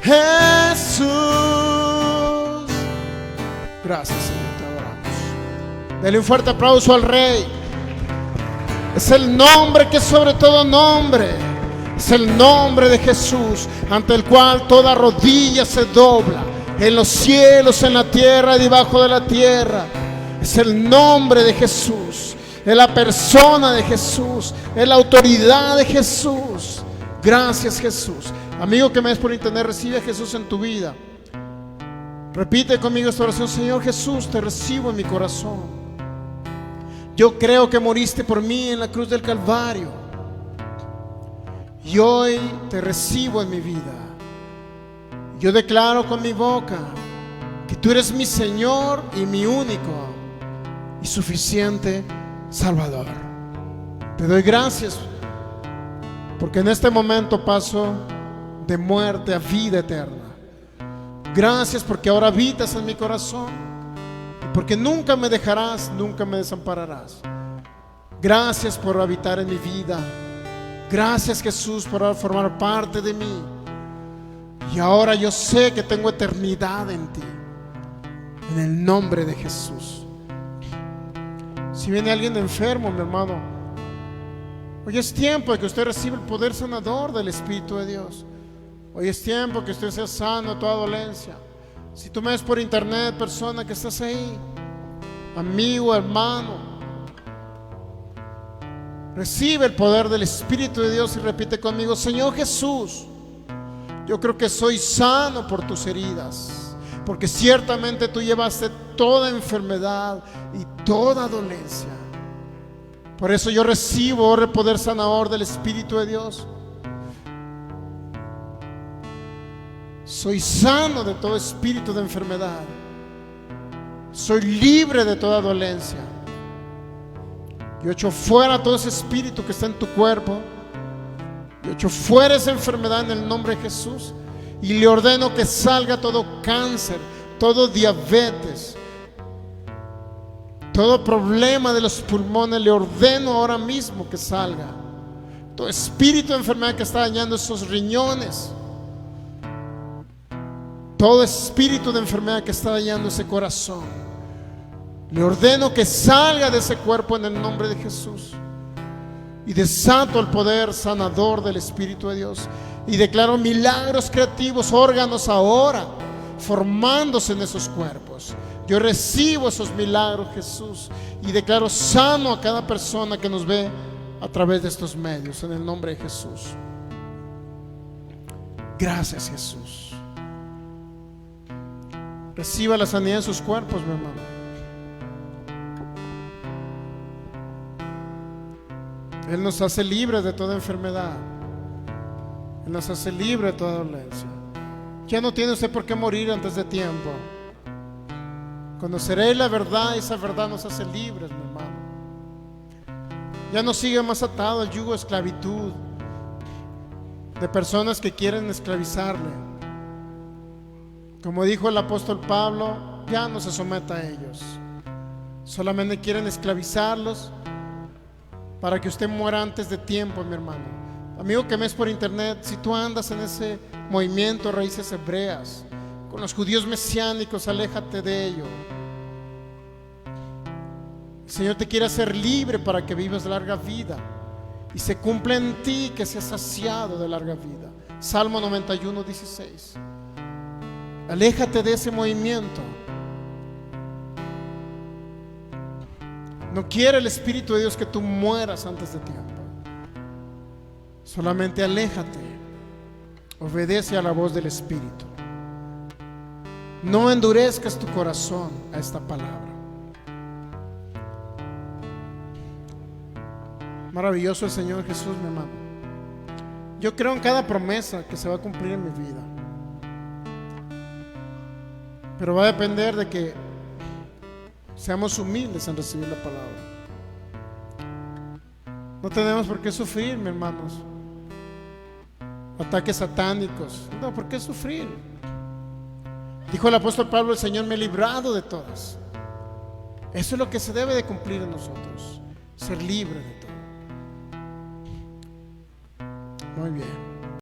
Jesús. Gracias, Señor, te adoramos. Dele un fuerte aplauso al Rey. Es el nombre que es sobre todo nombre. Es el nombre de Jesús, ante el cual toda rodilla se dobla, en los cielos, en la tierra y debajo de la tierra. Es el nombre de Jesús, es la persona de Jesús, es la autoridad de Jesús. Gracias, Jesús. Amigo que me ves por internet, recibe a Jesús en tu vida. Repite conmigo esta oración: Señor Jesús, te recibo en mi corazón. Yo creo que moriste por mí en la cruz del Calvario, y hoy te recibo en mi vida. Yo declaro con mi boca que tú eres mi Señor y mi único y suficiente Salvador. Te doy gracias porque en este momento paso de muerte a vida eterna. Gracias porque ahora habitas en mi corazón, y porque nunca me dejarás, nunca me desampararás. Gracias por habitar en mi vida. Gracias, Jesús, por formar parte de mí. Y ahora yo sé que tengo eternidad en ti, en el nombre de Jesús. Si viene alguien enfermo, mi hermano, hoy es tiempo de que usted reciba el poder sanador del Espíritu de Dios. Hoy es tiempo que usted sea sano de toda dolencia. Si tú me ves por internet, persona que estás ahí, amigo, hermano, recibe el poder del Espíritu de Dios y repite conmigo: Señor Jesús, yo creo que soy sano por tus heridas, porque ciertamente tú llevaste toda enfermedad y toda dolencia. Por eso yo recibo ahora el poder sanador del Espíritu de Dios. Soy sano de todo espíritu de enfermedad. Soy libre de toda dolencia. Yo echo fuera todo ese espíritu que está en tu cuerpo. Yo echo fuera esa enfermedad en el nombre de Jesús. Y le ordeno que salga todo cáncer, todo diabetes, todo problema de los pulmones. Le ordeno ahora mismo que salga. Todo espíritu de enfermedad que está dañando esos riñones, todo espíritu de enfermedad que está dañando ese corazón, le ordeno que salga de ese cuerpo en el nombre de Jesús. Y desato el poder sanador del Espíritu de Dios. Y declaro milagros creativos, órganos ahora formándose en esos cuerpos. Yo recibo esos milagros, Jesús. Y declaro sano a cada persona que nos ve a través de estos medios, en el nombre de Jesús. Gracias, Jesús. Reciba la sanidad en sus cuerpos, mi hermano. Él nos hace libres de toda enfermedad. Él nos hace libres de toda dolencia. Ya no tiene usted por qué morir antes de tiempo. Conoceréis la verdad y esa verdad nos hace libres, mi hermano. Ya no sigue más atado al yugo de esclavitud de personas que quieren esclavizarle. Como dijo el apóstol Pablo, ya no se someta a ellos. Solamente quieren esclavizarlos para que usted muera antes de tiempo, mi hermano. Amigo que me ves por internet, si tú andas en ese movimiento Raíces Hebreas, con los judíos mesiánicos, aléjate de ello. El Señor te quiere hacer libre para que vivas larga vida y se cumpla en ti que seas saciado de larga vida. Salmo 91, 16. Aléjate de ese movimiento. No quiere el Espíritu de Dios que tú mueras antes de tiempo. Solamente aléjate, obedece a la voz del Espíritu. No endurezcas tu corazón a esta palabra. Maravilloso el Señor Jesús, mi hermano. Yo creo en cada promesa que se va a cumplir en mi vida, pero va a depender de que seamos humildes en recibir la palabra. No tenemos por qué sufrir, mis hermanos, ataques satánicos. No, ¿por qué sufrir? Dijo el apóstol Pablo: el Señor me ha librado de todas. Eso es lo que se debe de cumplir en nosotros, ser libre de todo. Muy bien.